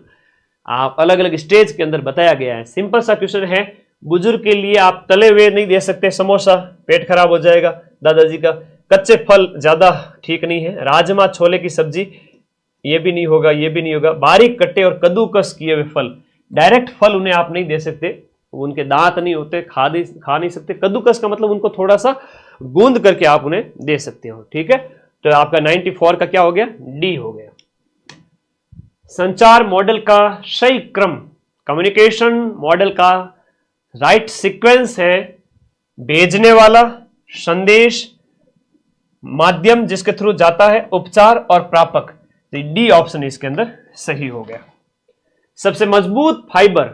आप अलग अलग स्टेज के अंदर बताया गया है, सिंपल सा क्वेश्चन है। बुजुर्ग के लिए आप तले हुए नहीं दे सकते, समोसा पेट खराब हो जाएगा दादाजी का। कच्चे फल ज्यादा ठीक नहीं है, राजमा छोले की सब्जी ये भी नहीं होगा, ये भी नहीं होगा। बारीक कट्टे और कद्दूकस किए हुए फल, डायरेक्ट फल उन्हें आप नहीं दे सकते, उनके दांत नहीं होते, खा नहीं सकते। कद्दूकस का मतलब उनको थोड़ा सा गूंद करके आप उन्हें दे सकते हो, ठीक है। तो आपका 94 का क्या हो गया, डी हो गया। संचार मॉडल का सही क्रम, कम्युनिकेशन मॉडल का राइट सीक्वेंस है भेजने वाला, संदेश, माध्यम जिसके थ्रू जाता है, उपचार और प्रापक। तो डी ऑप्शन इसके अंदर सही हो गया। सबसे मजबूत फाइबर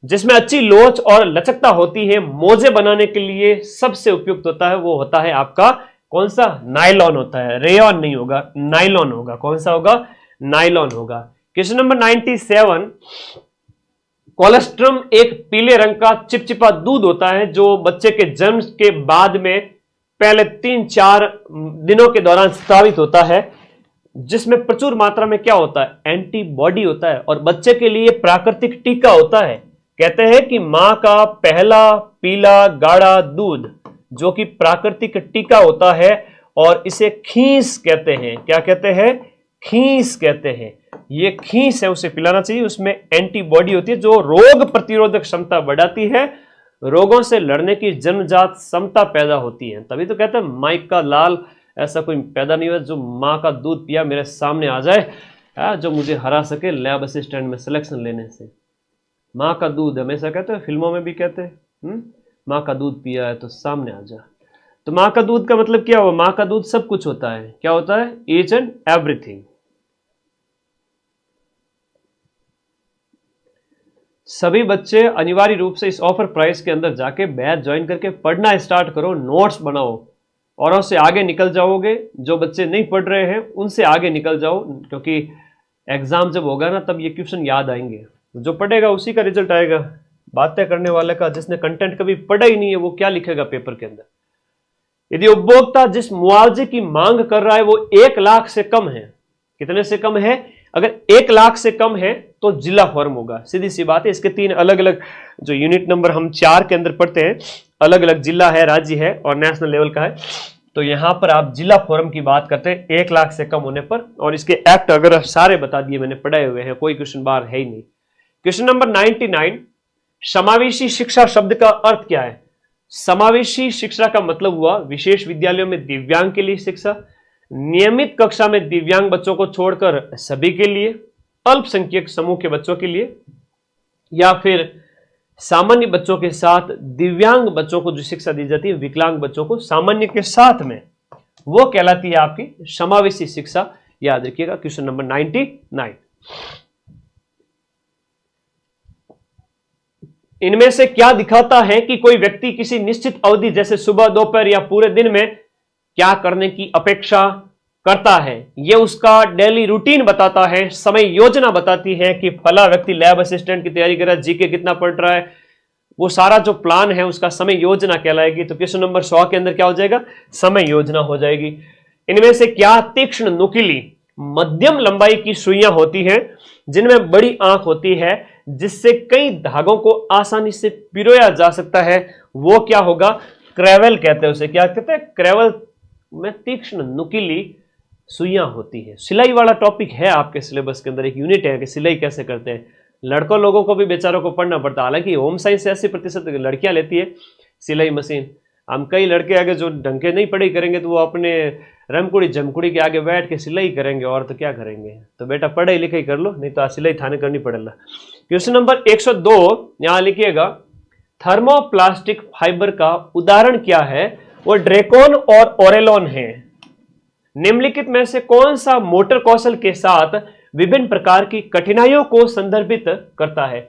जिसमें अच्छी लोच और लचकता होती है, मोजे बनाने के लिए सबसे उपयुक्त होता है, वो होता है आपका कौन सा? नायलॉन होता है, रेयॉन नहीं होगा, नायलॉन होगा। कौन सा होगा? नायलॉन होगा। क्वेश्चन नंबर 97, कोलेस्ट्रम एक पीले रंग का चिपचिपा दूध होता है जो बच्चे के जन्म के बाद में पहले 3-4 दिनों के दौरान स्रावित होता है, जिसमें प्रचुर मात्रा में क्या होता है? एंटीबॉडी होता है और बच्चे के लिए प्राकृतिक टीका होता है। कहते हैं कि मां का पहला पीला गाढ़ा दूध जो कि प्राकृतिक टीका होता है और इसे खीस कहते हैं। क्या कहते हैं? खीस कहते हैं। ये खीस है, उसे पिलाना चाहिए, उसमें एंटीबॉडी होती है जो रोग प्रतिरोधक क्षमता बढ़ाती है, रोगों से लड़ने की जन्मजात क्षमता पैदा होती है। तभी तो कहते हैं माइक का लाल ऐसा कोई पैदा नहीं हुआ जो माँ का दूध पिया मेरे सामने आ जाए, जो मुझे हरा सके लैब असिस्टेंट में सिलेक्शन लेने से। माँ का दूध हमेशा कहते हैं, फिल्मों में भी कहते हैं, माँ का दूध पिया है तो सामने आ जा। तो माँ का दूध का मतलब क्या हुआ? माँ का दूध सब कुछ होता है। क्या होता है? Each and everything. सभी बच्चे अनिवार्य रूप से इस ऑफर प्राइस के अंदर जाके बैच ज्वाइन करके पढ़ना स्टार्ट करो, नोट्स बनाओ, औरों से आगे निकल जाओगे। जो बच्चे नहीं पढ़ रहे हैं उनसे आगे निकल जाओ, क्योंकि एग्जाम जब होगा ना तब ये क्वेश्चन याद आएंगे। जो पढ़ेगा उसी का रिजल्ट आएगा। बातें करने वाले का, जिसने कंटेंट कभी पढ़ा ही नहीं है, वो क्या लिखेगा पेपर के अंदर? यदि उपभोक्ता जिस मुआवजे की मांग कर रहा है वो 1 लाख से कम है, कितने से कम है? अगर 1 लाख से कम है तो जिला फॉर्म होगा। सीधी सी बात है। इसके 3 अलग अलग जो यूनिट नंबर हम 4 के अंदर पढ़ते हैं, अलग अलग जिला है, राज्य है और नेशनल लेवल का है। तो यहां पर आप जिला फॉर्म की बात करते हैं 1 लाख से कम होने पर। और इसके एक्ट अगर सारे बता दिए मैंने, पढ़ाए हुए हैं, कोई क्वेश्चन बार है ही नहीं। क्वेश्चन नंबर 99, समावेशी शिक्षा शब्द का अर्थ क्या है? समावेशी शिक्षा का मतलब हुआ विशेष विद्यालयों में दिव्यांग के लिए शिक्षा, नियमित कक्षा में दिव्यांग बच्चों को छोड़कर सभी के लिए, अल्पसंख्यक समूह के बच्चों के लिए, या फिर सामान्य बच्चों के साथ दिव्यांग बच्चों को जो शिक्षा दी जाती है, विकलांग बच्चों को सामान्य के साथ में, वो कहलाती है आपकी समावेशी शिक्षा। याद रखिएगा। क्वेश्चन नंबर 99, इनमें से क्या दिखाता है कि कोई व्यक्ति किसी निश्चित अवधि जैसे सुबह, दोपहर या पूरे दिन में क्या करने की अपेक्षा करता है? यह उसका डेली रूटीन बताता है, समय योजना बताती है कि फला व्यक्ति लैब असिस्टेंट की तैयारी कर रहा है, जीके कितना पढ़ रहा है, वो सारा जो प्लान है उसका समय योजना कहलाएगी। तो क्वेश्चन नंबर 100 के अंदर क्या हो जाएगा? समय योजना हो जाएगी। इनमें से क्या तीक्ष्ण, नुकीली, मध्यम लंबाई की सुइयां होती हैं जिनमें बड़ी आंख होती है जिससे कई धागों को आसानी से पिरोया जा सकता है? वो क्या होगा? क्रेवल कहते हैं उसे। क्या कहते हैं? क्रेवल में तीक्ष्ण नुकीली सुइयां होती है। सिलाई वाला टॉपिक है आपके सिलेबस के अंदर, एक यूनिट है कि सिलाई कैसे करते हैं। लड़कों लोगों को भी बेचारों को पढ़ना पड़ता है। हालांकि होम साइंस से 80% लड़कियां लेती है सिलाई मशीन। हम कई लड़के आगे जो ढंग के नहीं पढ़ाई करेंगे तो वो अपने रमकुड़ी जमकुड़ी के आगे बैठ के सिलाई करेंगे, और तो क्या करेंगे? तो बेटा पढ़ाई लिखाई कर लो, नहीं तो आज सिलाई थाने करनी पड़ेगा। क्वेश्चन नंबर 102 यहां लिखिएगा, थर्मोप्लास्टिक फाइबर का उदाहरण क्या है? वो ड्रेकोन और ओरेलॉन है। निम्नलिखित में से कौन सा मोटर कौशल के साथ विभिन्न प्रकार की कठिनाइयों को संदर्भित करता है?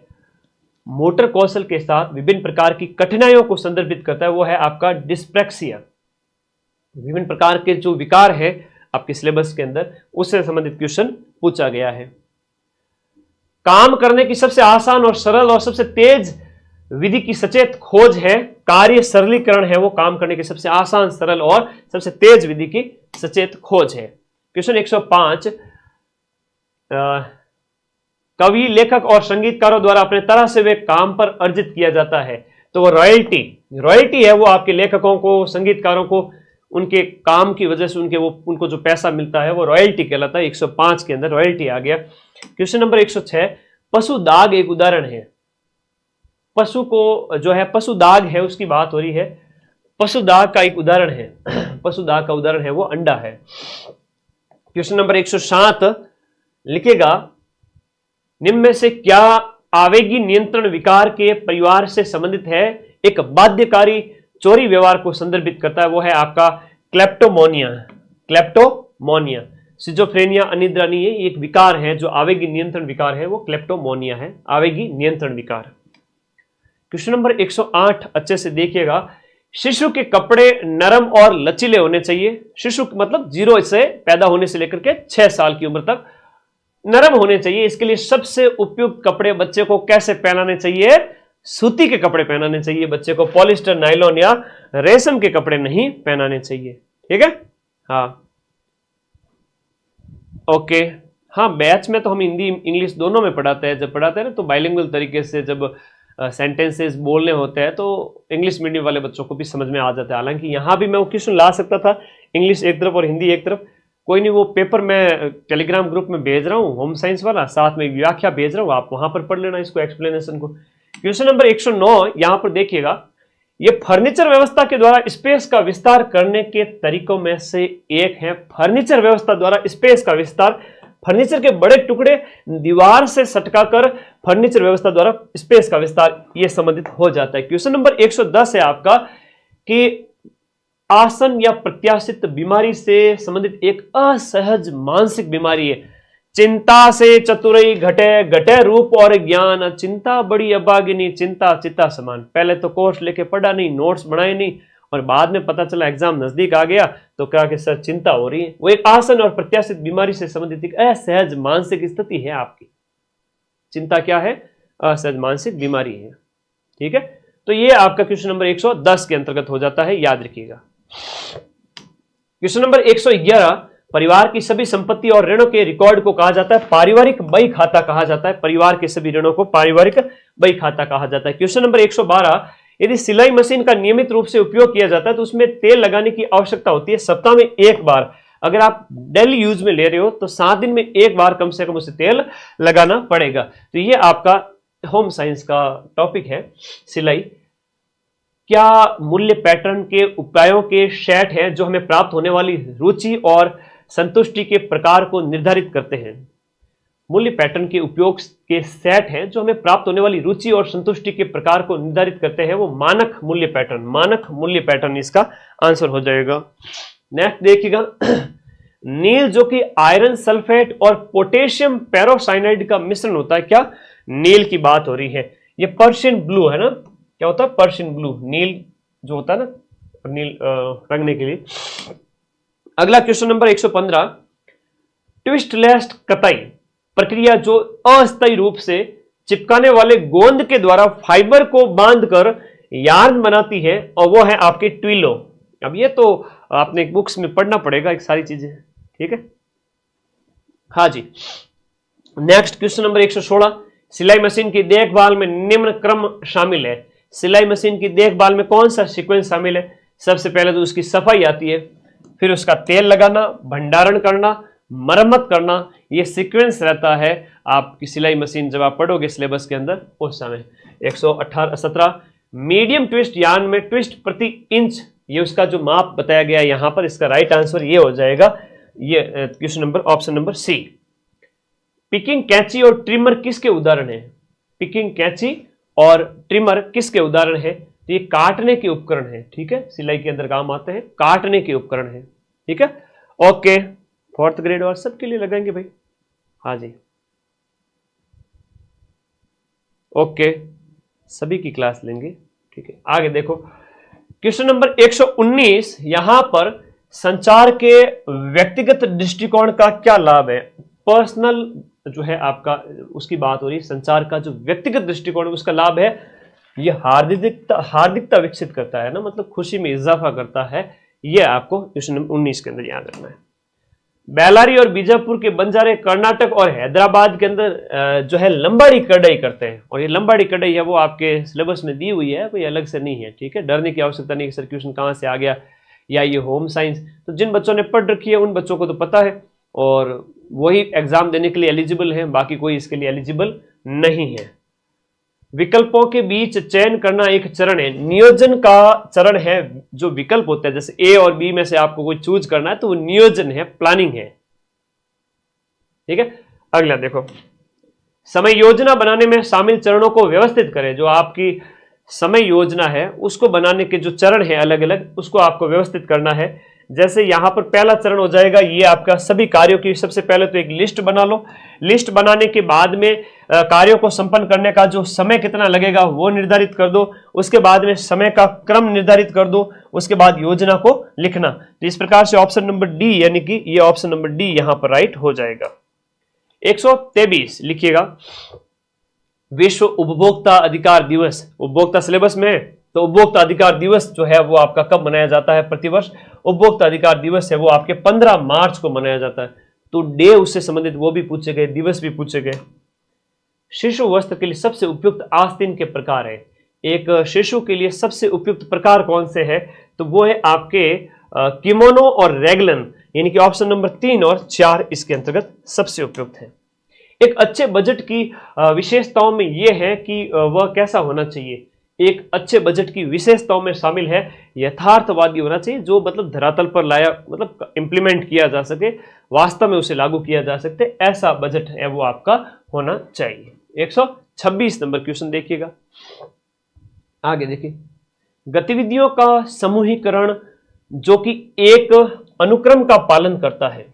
मोटर कौशल के साथ विभिन्न प्रकार की कठिनाइयों को संदर्भित करता है, वो है आपका डिस्प्रेक्सिया। विभिन्न प्रकार के जो विकार है आपके सिलेबस के अंदर, उससे संबंधित क्वेश्चन पूछा गया है। काम करने की सबसे आसान और सरल और सबसे तेज विधि की सचेत खोज है, कार्य सरलीकरण है वो काम करने की सबसे आसान, सरल और सबसे तेज विधि की सचेत खोज है। क्वेश्चन 105, कवि, लेखक और संगीतकारों द्वारा अपने तरह से वे काम पर अर्जित किया जाता है, तो वो रॉयल्टी है, वो आपके लेखकों को, संगीतकारों को उनके काम की वजह से उनको जो पैसा मिलता है वो रॉयल्टी कहलाता है। 105 के अंदर रॉयल्टी आ गया। क्वेश्चन नंबर 106, पशु दाग एक उदाहरण है। पशु को जो है पशु दाग है उसकी बात हो रही है, पशु दाग का एक उदाहरण है, पशु दाग का उदाहरण है वो अंडा है। क्वेश्चन नंबर 107 लिखेगा, निम्न में से क्या आवेगी नियंत्रण विकार के परिवार से संबंधित है, एक बाध्यकारी चोरी व्यवहार को संदर्भित करता है, वो है आपका क्लेप्टोमोनिया। क्लेप्टोमोनिया, सिजोफ्रेनिया, अनिद्रा नहीं है, एक विकार है जो आवेगी नियंत्रण विकार है, वो क्लेप्टोमोनिया है, आवेगी नियंत्रण विकार। क्वेश्चन नंबर 108 अच्छे से देखिएगा। शिशु के कपड़े नरम और लचीले होने चाहिए। शिशु मतलब 0 से पैदा होने से लेकर के 6 साल की उम्र तक नरम होने चाहिए। इसके लिए सबसे उपयुक्त कपड़े बच्चे को कैसे पहनाने चाहिए? सूती के कपड़े पहनाने चाहिए बच्चे को, पॉलिस्टर, नायलॉन या रेशम के कपड़े नहीं पहनाने चाहिए। ठीक है, हाँ ओके। हाँ, बैच में तो हम हिंदी इंग्लिश दोनों में पढ़ाते हैं। जब पढ़ाते हैं ना तो बाइलिंगुअल तरीके से, जब सेंटेंसेस बोलने होते हैं तो इंग्लिश मीडियम वाले बच्चों को भी समझ में आ जाता है। हालांकि यहाँ भी मैं वो क्वेश्चन ला सकता था, इंग्लिश एक तरफ और हिंदी एक तरफ। कोई नहीं, वो पेपर मैं टेलीग्राम ग्रुप में भेज रहा हूँ, होम साइंस वाला, साथ में व्याख्या भेज रहा हूँ, आप वहां पर पढ़ लेना इसको, एक्सप्लेनेशन को। क्वेश्चन नंबर 109 यहां पर देखिएगा। ये फर्नीचर व्यवस्था के द्वारा स्पेस का विस्तार करने के तरीकों में से एक है। फर्नीचर व्यवस्था द्वारा स्पेस का विस्तार, फर्नीचर के बड़े टुकड़े दीवार से सटकाकर फर्नीचर व्यवस्था द्वारा स्पेस का विस्तार, ये संबंधित हो जाता है। क्वेश्चन नंबर 110 है आपका कि आसन या प्रत्याशित बीमारी से संबंधित एक असहज मानसिक बीमारी है। चिंता से चतुरई घटे, घटे रूप और ज्ञान, चिंता बड़ी अभागिनी, चिंता चिता समान। पहले तो कोर्स लेके पढ़ा नहीं, नोट्स बनाए नहीं, और बाद में पता चला एग्जाम नजदीक आ गया तो कहा कि सर चिंता हो रही है। वो एक आसन और प्रत्याशित बीमारी से संबंधित एक असहज मानसिक स्थिति है आपकी। चिंता क्या है? असहज मानसिक बीमारी है। ठीक है, तो ये आपका क्वेश्चन नंबर 110 के अंतर्गत हो जाता है, याद रखिएगा। क्वेश्चन नंबर 111, परिवार की सभी संपत्ति और ऋणों के रिकॉर्ड को कहा जाता है पारिवारिक बही खाता कहा जाता है। परिवार के सभी ऋणों को पारिवारिक बही खाता कहा जाता है। क्वेश्चन नंबर 112, यदि सिलाई मशीन का नियमित रूप से उपयोग किया जाता है तो उसमें तेल लगाने की आवश्यकता होती है सप्ताह में 1 बार। अगर आप डेली यूज में ले रहे हो तो 7 दिन में 1 बार कम से कम उसे तेल लगाना पड़ेगा। तो ये आपका होम साइंस का टॉपिक है, सिलाई। क्या मूल्य पैटर्न के उपायों के सेट है जो हमें प्राप्त होने वाली रुचि और संतुष्टि के प्रकार को निर्धारित करते हैं? मूल्य पैटर्न के उपयोग के सेट हैं जो हमें प्राप्त होने वाली रुचि और संतुष्टि के प्रकार को निर्धारित करते हैं, वो मानक मूल्य पैटर्न, मानक मूल्य पैटर्न इसका आंसर हो जाएगा। नेक्स्ट देखिएगा, नील जो कि आयरन सल्फेट और पोटेशियम पेरोसाइनाइड का मिश्रण होता है। क्या नील की बात हो रही है? ये पर्शियन ब्लू है ना, क्या होता है? पर्शियन ब्लू, नील जो होता है ना, नील रंगने के लिए। अगला क्वेश्चन नंबर 115, ट्विस्टलेस कताई प्रक्रिया जो अस्थायी रूप से चिपकाने वाले गोंद के द्वारा फाइबर को बांधकर यार्न बनाती है, और वो है आपकी ट्विलो। अब ये तो आपने बुक्स में पढ़ना पड़ेगा एक सारी चीजें। ठीक है, हाँ जी। नेक्स्ट क्वेश्चन नंबर 116, सिलाई मशीन की देखभाल में निम्न क्रम शामिल है। सिलाई मशीन की देखभाल में कौन सा सीक्वेंस शामिल है? सबसे पहले तो उसकी सफाई आती है, फिर उसका तेल लगाना, भंडारण करना, मरम्मत करना, ये सीक्वेंस रहता है आपकी सिलाई मशीन जब आप पढ़ोगे सिलेबस के अंदर उस समय। 117, मीडियम ट्विस्ट यार्न में ट्विस्ट प्रति इंच, ये उसका जो माप बताया गया है यहां पर, इसका राइट आंसर ये हो जाएगा, ये question number option number C. Picking कैंची और ट्रिमर किसके उदाहरण है? पिकिंग कैंची और ट्रिमर किसके उदाहरण है? तो ये काटने के उपकरण है। ठीक है, सिलाई के अंदर काम आते हैं, काटने के उपकरण है। ठीक है, ओके। 4th ग्रेड और सबके लिए लगाएंगे भाई, हाँ जी, ओके, सभी की क्लास लेंगे। ठीक है, आगे देखो क्वेश्चन नंबर 119, यहां पर संचार के व्यक्तिगत दृष्टिकोण का क्या लाभ है? पर्सनल जो है आपका, उसकी बात हो रही है। संचार का जो व्यक्तिगत दृष्टिकोण उसका लाभ है, ये हार्दिकता विकसित करता है ना, मतलब खुशी में इजाफा करता है। ये आपको क्वेश्चन नंबर 19 के अंदर याद रखना है। बेलारी और बीजापुर के बंजारे कर्नाटक और हैदराबाद के अंदर जो है लंबाड़ी कढ़ाई करते हैं, और ये लंबाड़ी कढ़ाई है वो आपके सिलेबस में दी हुई है, कोई अलग से नहीं है। ठीक है, डरने की आवश्यकता नहीं कि सर क्वेश्चन कहाँ से आ गया, या ये होम साइंस। तो जिन बच्चों ने पढ़ रखी है उन बच्चों को तो पता है, और वही एग्जाम देने के लिए एलिजिबल है, बाकी कोई इसके लिए एलिजिबल नहीं है। विकल्पों के बीच चयन करना एक चरण है, नियोजन का चरण है। जो विकल्प होता है, जैसे ए और बी में से आपको कोई चूज करना है तो वो नियोजन है, प्लानिंग है। ठीक है, अगला देखो, समय योजना बनाने में शामिल चरणों को व्यवस्थित करें। जो आपकी समय योजना है उसको बनाने के जो चरण है अलग अलग, उसको आपको व्यवस्थित करना है। जैसे यहां पर पहला चरण हो जाएगा ये आपका सभी कार्यों की, सबसे पहले तो एक लिस्ट बना लो। लिस्ट बनाने के बाद में कार्यों को संपन्न करने का जो समय कितना लगेगा वो निर्धारित कर दो। उसके बाद में समय का क्रम निर्धारित कर दो। उसके बाद योजना को लिखना। तो इस प्रकार से ऑप्शन नंबर डी, यानी कि ये ऑप्शन नंबर डी यहां पर राइट हो जाएगा। 123 लिखिएगा, विश्व उपभोक्ता अधिकार दिवस। उपभोक्ता सिलेबस में है तो उपभोक्ता अधिकार दिवस जो है वो आपका कब मनाया जाता है प्रतिवर्ष? उपभोक्ता अधिकार दिवस है वो आपके 15 मार्च को मनाया जाता है। तो डे उससे संबंधित वो भी पूछे गए, दिवस भी पूछे गए। शिशु वस्त्र के लिए सबसे उपयुक्त आस्तीन के प्रकार है। एक शिशु के लिए सबसे उपयुक्त प्रकार कौन से है? तो वो है आपके किमोनो और रेगलन, यानी कि ऑप्शन नंबर 3 और 4 इसके अंतर्गत सबसे उपयुक्त है। एक अच्छे बजट की विशेषताओं में यह है कि वह कैसा होना चाहिए। एक अच्छे बजट की विशेषताओं में शामिल है यथार्थवादी होना चाहिए, जो मतलब धरातल पर लाया, मतलब इंप्लीमेंट किया जा सके, वास्तव में उसे लागू किया जा सकते, ऐसा बजट है वो आपका होना चाहिए। 126 नंबर क्वेश्चन देखिएगा, आगे देखिए। गतिविधियों का समूहीकरण जो कि एक अनुक्रम का पालन करता है,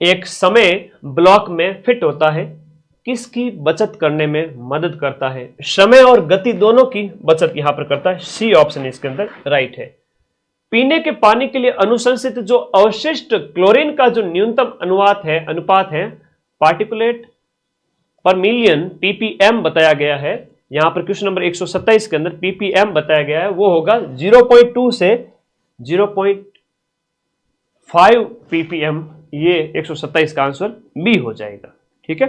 एक समय ब्लॉक में फिट होता है, किसकी बचत करने में मदद करता है? समय और गति दोनों की बचत यहां पर करता है। सी ऑप्शन इसके अंदर राइट है। पीने के पानी के लिए अनुशंसित जो अवशिष्ट क्लोरीन का जो न्यूनतम अनुपात है पार्टिकुलेट पर मिलियन पीपीएम बताया गया है। यहां पर क्वेश्चन नंबर 127 के अंदर पीपीएम बताया गया है, वो होगा 0.2 से 0.5 पीपीएम। ये 127 का आंसर बी हो जाएगा। ठीक है।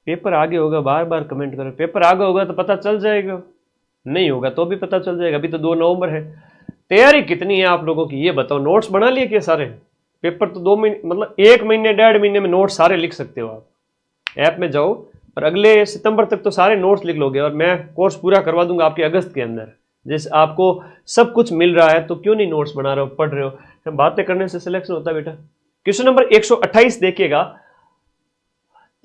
पेपर आगे होगा, बार बार कमेंट करो। पेपर आगे होगा तो पता चल जाएगा, नहीं होगा तो भी पता चल जाएगा। अभी तो 2 नवंबर है। तैयारी कितनी है आप लोगों की ये बताओ। नोट्स बना लिए क्या सारे? पेपर तो 2 महीने, मतलब 1 महीने 1.5 महीने में नोट्स सारे लिख सकते हो आप। ऐप में जाओ और अगले सितंबर तक तो सारे नोट्स लिख लोगे, और मैं कोर्स पूरा करवा दूंगा आपके अगस्त के अंदर। जैसे आपको सब कुछ मिल रहा है तो क्यों नहीं नोट्स बना रहे हो, पढ़ रहे हो। बातें करने से सिलेक्शन होता है बेटा। क्वेश्चन नंबर 128 देखिएगा,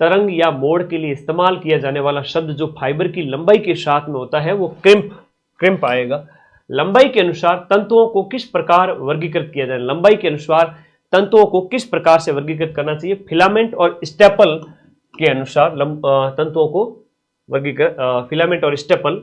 तरंग या मोड़ के लिए इस्तेमाल किया जाने वाला शब्द जो फाइबर की लंबाई के साथ में होता है वो क्रिम्प आएगा। लंबाई के अनुसार तंतुओं को किस प्रकार वर्गीकृत किया जाए? लंबाई के अनुसार तंतुओं को किस प्रकार से वर्गीकृत करना चाहिए? फिलामेंट और स्टेपल के अनुसार तंतुओं को वर्गीकृत, फिलामेंट और स्टेपल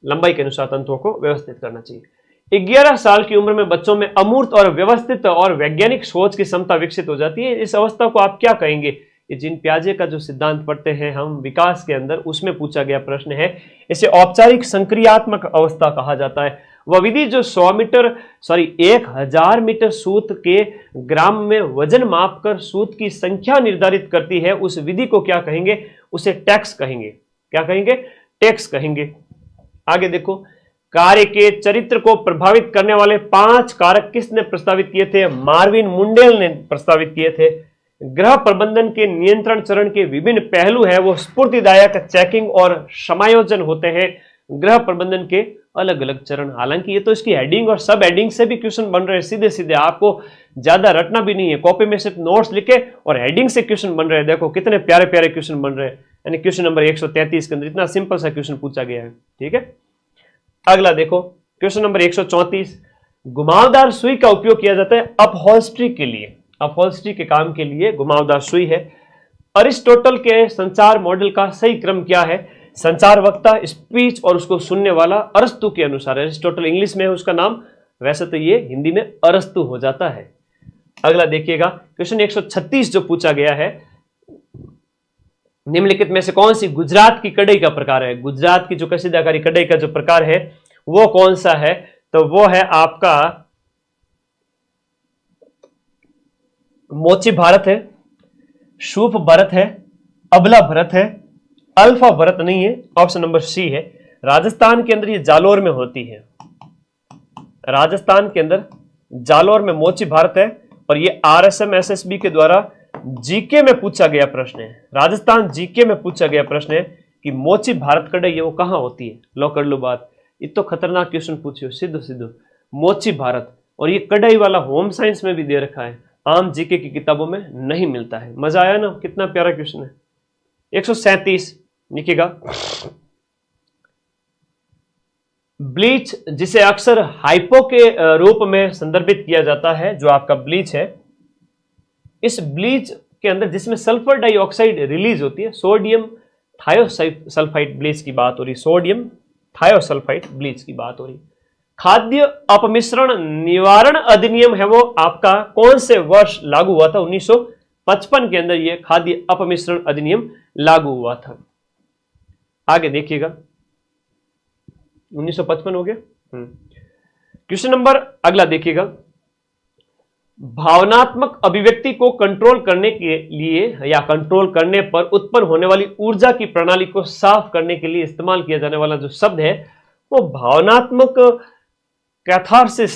लंबाई के अनुसार तंतुओं को व्यवस्थित करना चाहिए। 11 साल की उम्र में बच्चों में अमूर्त और व्यवस्थित और वैज्ञानिक सोच की क्षमता विकसित हो जाती है। इस अवस्था को आप क्या कहेंगे? ये जिन प्याजे का जो सिद्धांत पढ़ते हैं हम विकास के अंदर, उसमें पूछा गया प्रश्न है। इसे औपचारिक संक्रियात्मक अवस्था कहा जाता है। वह विधि जो 1000 मीटर सूत के ग्राम में वजन मापकर सूत की संख्या निर्धारित करती है, उस विधि को क्या कहेंगे? उसे टैक्स कहेंगे। क्या कहेंगे? टैक्स कहेंगे। आगे देखो, कार्य के चरित्र को प्रभावित करने वाले 5 कारक किसने प्रस्तावित किए थे? मार्विन मुंडेल ने प्रस्तावित किए थे। गृह प्रबंधन के नियंत्रण चरण के विभिन्न पहलू है वो स्फूर्तिदायक, चेकिंग और समायोजन होते हैं। गृह प्रबंधन के अलग अलग चरण। हालांकि ये तो इसकी हेडिंग और सब हेडिंग से भी क्वेश्चन बन रहे हैं सीधे सीधे, आपको ज्यादा रटना भी नहीं है। कॉपी में सिर्फ नोट्स लिखे और हेडिंग से क्वेश्चन बन रहे हैं। देखो कितने प्यारे प्यारे क्वेश्चन बन रहे हैं। यानी क्वेश्चन नंबर 133 के अंदर इतना सिंपल सा क्वेश्चन पूछा गया है। ठीक है। अगला देखो, क्वेश्चन नंबर 134, घुमावदार सुई का उपयोग किया जाता है अपहोल्स्ट्री के लिए। अपहोल्स्ट्री के काम के लिए घुमावदार सुई है। अरिस्टोटल के संचार मॉडल का सही क्रम क्या है? संचार वक्ता, स्पीच और उसको सुनने वाला। अरस्तु के अनुसार, अरिस्टोटल इंग्लिश में है उसका नाम, वैसे तो ये हिंदी में अरस्तु हो जाता है। अगला देखिएगा, क्वेश्चन 136 जो पूछा गया है, निम्नलिखित में से कौन सी गुजरात की कढ़ाई का प्रकार है? गुजरात की जो कशीदाकारी कढ़ाई का जो प्रकार है वो कौन सा है? तो वो है आपका मोची भारत है, शूफ भरत है, अबला भरत है, अल्फा भरत नहीं है, ऑप्शन नंबर सी है। राजस्थान के अंदर ये जालोर में होती है। राजस्थान के अंदर जालोर में मोची भारत है, और ये आरएसएम एसएसबी के द्वारा जीके में पूछा गया प्रश्न है। राजस्थान जीके में पूछा गया प्रश्न है कि मोची भारत कढ़ाई वो कहां होती है? लो कर लो बात। ये तो खतरनाक क्वेश्चन पूछियो, सीधो सीधो। मोची भारत, और ये कढ़ाई वाला होम साइंस में भी दे रखा है, आम जीके की किताबों में नहीं मिलता है। मजा आया ना, कितना प्यारा क्वेश्चन है। 137 लिखिएगा, ब्लीच जिसे अक्सर हाइपो के रूप में संदर्भित किया जाता है, जो आपका ब्लीच है, इस ब्लीच के अंदर जिसमें सल्फर डाइऑक्साइड रिलीज होती है, सोडियम थायोसल्फाइड ब्लीच की बात हो रही, सोडियम थायोसल्फाइड ब्लीच की बात हो रही। खाद्य अपमिश्रण निवारण अधिनियम है वो आपका कौन से वर्ष लागू हुआ था? 1955 के अंदर ये खाद्य अपमिश्रण अधिनियम लागू हुआ था। आगे देखिएगा, 1955 हो गया। क्वेश्चन नंबर अगला देखिएगा, भावनात्मक अभिव्यक्ति को कंट्रोल करने के लिए या कंट्रोल करने पर उत्पन्न होने वाली ऊर्जा की प्रणाली को साफ करने के लिए इस्तेमाल किया जाने वाला जो शब्द है वो भावनात्मक कैथारसिस,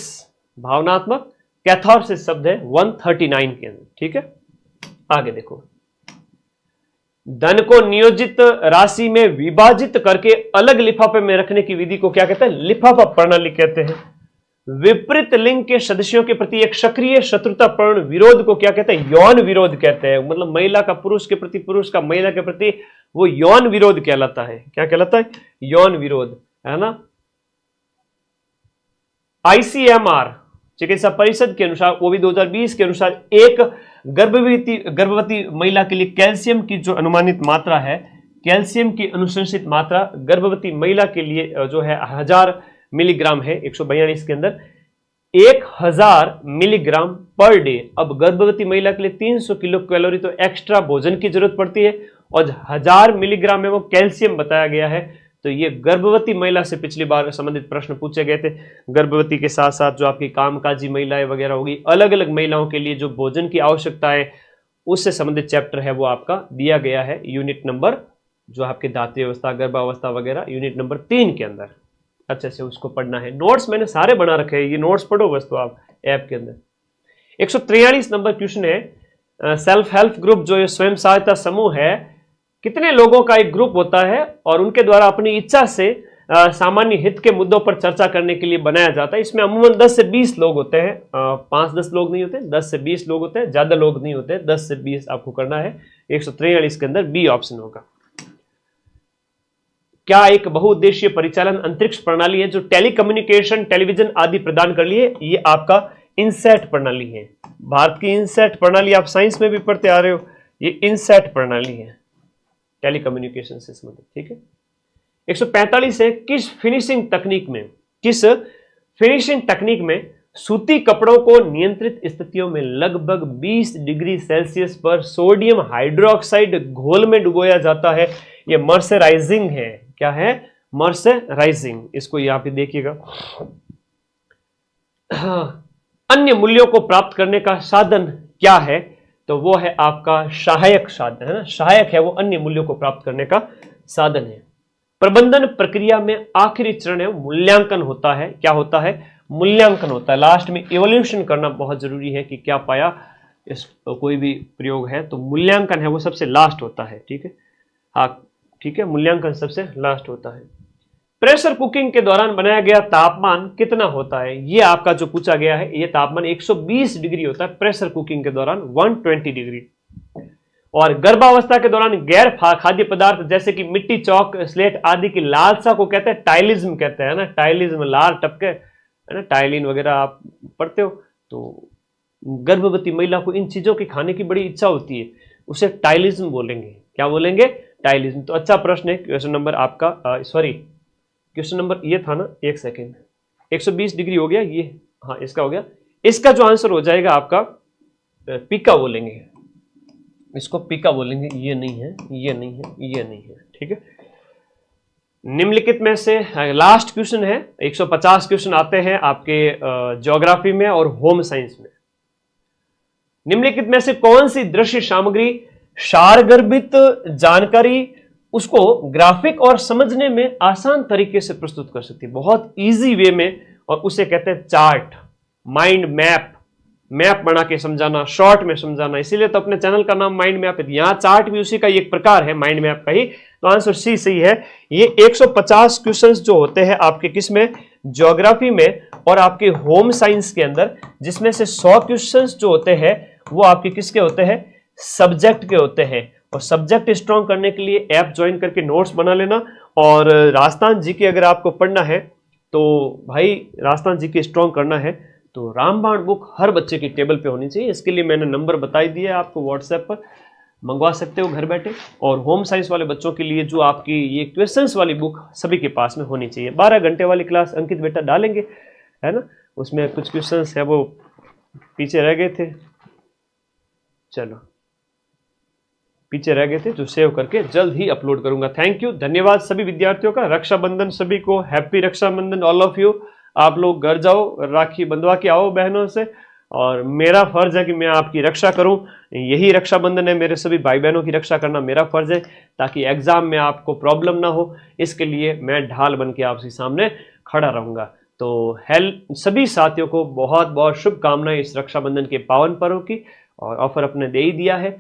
भावनात्मक कैथारसिस शब्द है 139 के अंदर। ठीक है, आगे देखो, धन को नियोजित राशि में विभाजित करके अलग लिफाफे में रखने की विधि को क्या कहते हैं? लिफाफा प्रणाली कहते हैं। विपरीत लिंग के सदस्यों के प्रति एक सक्रिय शत्रुतापूर्ण विरोध को क्या कहते हैं? यौन विरोध कहते हैं। मतलब महिला का पुरुष के प्रति, पुरुष का महिला के प्रति, वो यौन विरोध कहलाता है। क्या कहलाता है? यौन विरोध, है ना। आईसीएमआर चिकित्सा परिषद के अनुसार, वो भी 2020 के अनुसार, एक गर्भवती महिला के लिए कैल्शियम की जो अनुमानित मात्रा है, कैल्शियम की अनुशंसित मात्रा गर्भवती महिला के लिए जो है 1000 मिलीग्राम है 142 के अंदर, 1000 मिलीग्राम पर डे। अब गर्भवती महिला के लिए 300 किलो कैलोरी तो एक्स्ट्रा भोजन की जरूरत पड़ती है, और 1000 मिलीग्राम में वो कैल्शियम बताया गया है। तो ये गर्भवती महिला से पिछली बार संबंधित प्रश्न पूछे गए थे। गर्भवती के साथ साथ जो आपकी कामकाजी महिलाएं वगैरह होगी, अलग अलग महिलाओं के लिए जो भोजन की आवश्यकता है, उससे संबंधित चैप्टर है वो आपका दिया गया है यूनिट नंबर, जो आपकी धात्री अवस्था, गर्भावस्था वगैरह, यूनिट नंबर 3 के अंदर। अच्छे से उसको पढ़ना है। नोट्स मैंने सारे बना रखे हैं, ये नोट्स पढ़ो बस तो आप ऐप के अंदर। 143 नंबर क्वेश्चन है, सेल्फ हेल्प ग्रुप जो ये स्वयं सहायता समूह है, कितने लोगों का एक ग्रुप होता है और उनके द्वारा अपनी इच्छा से सामान्य हित के मुद्दों पर चर्चा करने के लिए बनाया जाता है। इसमें अमूमन 10 से 20 लोग होते हैं, 5-10 लोग नहीं होते, 10 से 20 लोग होते हैं, ज्यादा लोग नहीं होते, 10 से 20 आपको करना है। 143 के अंदर बी ऑप्शन होगा। क्या एक बहुउद्देशीय परिचालन अंतरिक्ष प्रणाली है जो टेलीकम्युनिकेशन, टेलीविजन आदि प्रदान कर लिए? ये आपका इनसैट प्रणाली है। भारत की इनसैट प्रणाली आप साइंस में भी पढ़ते आ रहे हो, ये इनसैट प्रणाली है टेलीकम्युनिकेशन से संबंधित। ठीक है, 145 है, किस फिनिशिंग तकनीक में सूती कपड़ों को नियंत्रित स्थितियों में लगभग 20 डिग्री सेल्सियस पर सोडियम हाइड्रोक्साइड घोल में डुबोया जाता है? ये मर्सराइजिंग है। क्या है? मर्सराइजिंग। इसको यहां पे देखिएगा। अन्य मूल्यों को प्राप्त करने का साधन क्या है? तो वो है आपका सहायक साधन, है ना। सहायक है वो, अन्य मूल्यों को प्राप्त करने का साधन है। प्रबंधन प्रक्रिया में आखिरी चरण है मूल्यांकन होता है। क्या होता है? मूल्यांकन होता है। लास्ट में इवोल्यूशन करना बहुत जरूरी है कि क्या पाया, इस कोई भी प्रयोग है तो मूल्यांकन है वो सबसे लास्ट होता है। ठीक है, हाँ ठीक है, मूल्यांकन सबसे लास्ट होता है। प्रेशर कुकिंग के दौरान बनाया गया तापमान कितना होता है? ये आपका जो पूछा गया है, ये तापमान 120 डिग्री होता है प्रेशर कुकिंग के दौरान, 120 डिग्री। और गर्भावस्था के दौरान गैर खाद्य पदार्थ जैसे कि मिट्टी, चौक, स्लेट आदि की लालसा को कहते हैं टाइलिज्म कहते हैं ना। टाइलिज्म, लाल टपके, है ना, टाइलिन वगैरह आप पढ़ते हो। तो गर्भवती महिला को इन चीजों की खाने की बड़ी इच्छा होती है, उसे टाइलिज्म बोलेंगे। क्या बोलेंगे? टाइलिज्म। तो अच्छा प्रश्न है। क्वेश्चन नंबर आपका क्वेश्चन नंबर ये था ना, एक सेकेंड, 120 डिग्री हो गया ये, हाँ इसका हो गया। इसका जो आंसर हो जाएगा आपका पीका बोलेंगे, इसको पीका बोलेंगे। ये नहीं है, ये नहीं है, ये नहीं है। ठीक है, निम्नलिखित में से लास्ट क्वेश्चन है। 150 क्वेश्चन आते हैं आपके ज्योग्राफी में और होम साइंस में। निम्नलिखित में से कौन सी दृश्य सामग्री सारगर्भित जानकारी उसको ग्राफिक और समझने में आसान तरीके से प्रस्तुत कर सकती है, बहुत इजी वे में, और उसे कहते हैं चार्ट, माइंड मैप, मैप बना के समझाना, शॉर्ट में समझाना, इसीलिए तो अपने चैनल का नाम माइंड मैप है। यहाँ चार्ट भी उसी का एक प्रकार है, माइंड मैप का ही। तो आंसर सी सही है। ये 150 क्वेश्चंस जो होते हैं आपके किसमें, ज्योग्राफी में और आपके होम साइंस के अंदर, जिसमें से 100 क्वेश्चंस जो होते हैं वो आपके किसके होते हैं, सब्जेक्ट के होते हैं। और सब्जेक्ट स्ट्रॉन्ग करने के लिए ऐप ज्वाइन करके नोट्स बना लेना। और राजस्थान जी के अगर आपको पढ़ना है तो भाई राजस्थान जी के स्ट्रॉन्ग करना है तो रामबाण बुक हर बच्चे की टेबल पे होनी चाहिए। इसके लिए मैंने नंबर बताई दिया है आपको, व्हाट्सएप पर मंगवा सकते हो घर बैठे। और होम साइंस वाले बच्चों के लिए जो आपकी ये क्वेश्चंस वाली बुक सभी के पास में होनी चाहिए। 12 घंटे वाली क्लास अंकित बेटा डालेंगे, है ना, उसमें कुछ क्वेश्चंस है वो पीछे रह गए थे, चलो पीछे रह गए थे, जो सेव करके जल्द ही अपलोड करूंगा। थैंक यू, धन्यवाद सभी विद्यार्थियों का। रक्षाबंधन सभी को, happy Raksha Bandhan all of you. आप लोग घर जाओ, राखी बंधवा के आओ बहनों से, और मेरा फर्ज है कि मैं आपकी रक्षा करूं। यही रक्षाबंधन है, मेरे सभी भाई बहनों की रक्षा करना मेरा फर्ज है, ताकि एग्जाम में आपको प्रॉब्लम ना हो। इसके लिए मैं ढाल बन के आपके सामने खड़ा रहूंगा। तो हेल्प सभी साथियों को बहुत बहुत शुभकामनाएं इस रक्षाबंधन के पावन पर्व की। और ऑफर अपने दे ही दिया है,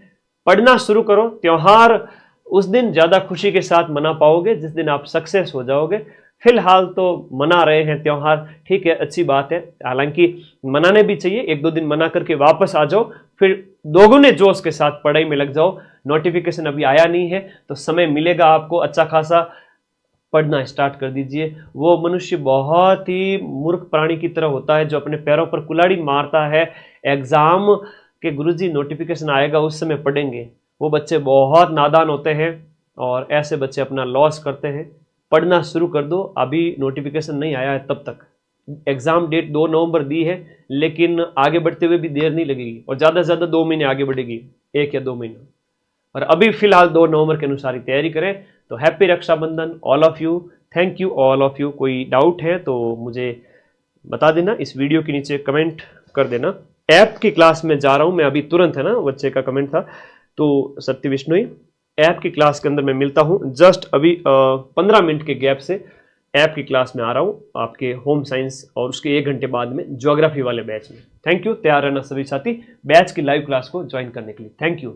पढ़ना शुरू करो। त्योहार उस दिन ज्यादा खुशी के साथ मना पाओगे जिस दिन आप सक्सेस हो जाओगे। फिलहाल तो मना रहे हैं त्योहार, ठीक है, अच्छी बात है, हालांकि मनाने भी चाहिए। 1-2 दिन मना करके वापस आ जाओ, फिर दोगुने जोश के साथ पढ़ाई में लग जाओ। नोटिफिकेशन अभी आया नहीं है तो समय मिलेगा आपको अच्छा खासा, पढ़ना स्टार्ट कर दीजिए। वो मनुष्य बहुत ही मूर्ख प्राणी की तरह होता है जो अपने पैरों पर कुल्हाड़ी मारता है। एग्जाम के गुरुजी नोटिफिकेशन आएगा उस समय पढ़ेंगे, वो बच्चे बहुत नादान होते हैं और ऐसे बच्चे अपना लॉस करते हैं। पढ़ना शुरू कर दो, अभी नोटिफिकेशन नहीं आया है तब तक। एग्जाम डेट 2 नवंबर दी है, लेकिन आगे बढ़ते हुए भी देर नहीं लगेगी, और ज़्यादा से ज़्यादा 2 महीने आगे बढ़ेगी, 1 या 2 महीने। और अभी फिलहाल 2 नवंबर के अनुसार ही तैयारी करें। तो happy Raksha Bandhan all of you, thank you all of you. कोई डाउट है तो मुझे बता देना, इस वीडियो के नीचे कमेंट कर देना। ऐप की क्लास में जा रहा हूँ मैं अभी तुरंत, है ना, बच्चे का कमेंट था। तो सत्य विष्णु ऐप की क्लास के अंदर मैं मिलता हूँ, जस्ट अभी 15 मिनट के गैप से ऐप की क्लास में आ रहा हूँ आपके होम साइंस, और उसके 1 घंटे बाद में ज्योग्राफी वाले बैच में। थैंक यू, तैयार रहना सभी साथी बैच की लाइव क्लास को ज्वाइन करने के लिए। Thank you.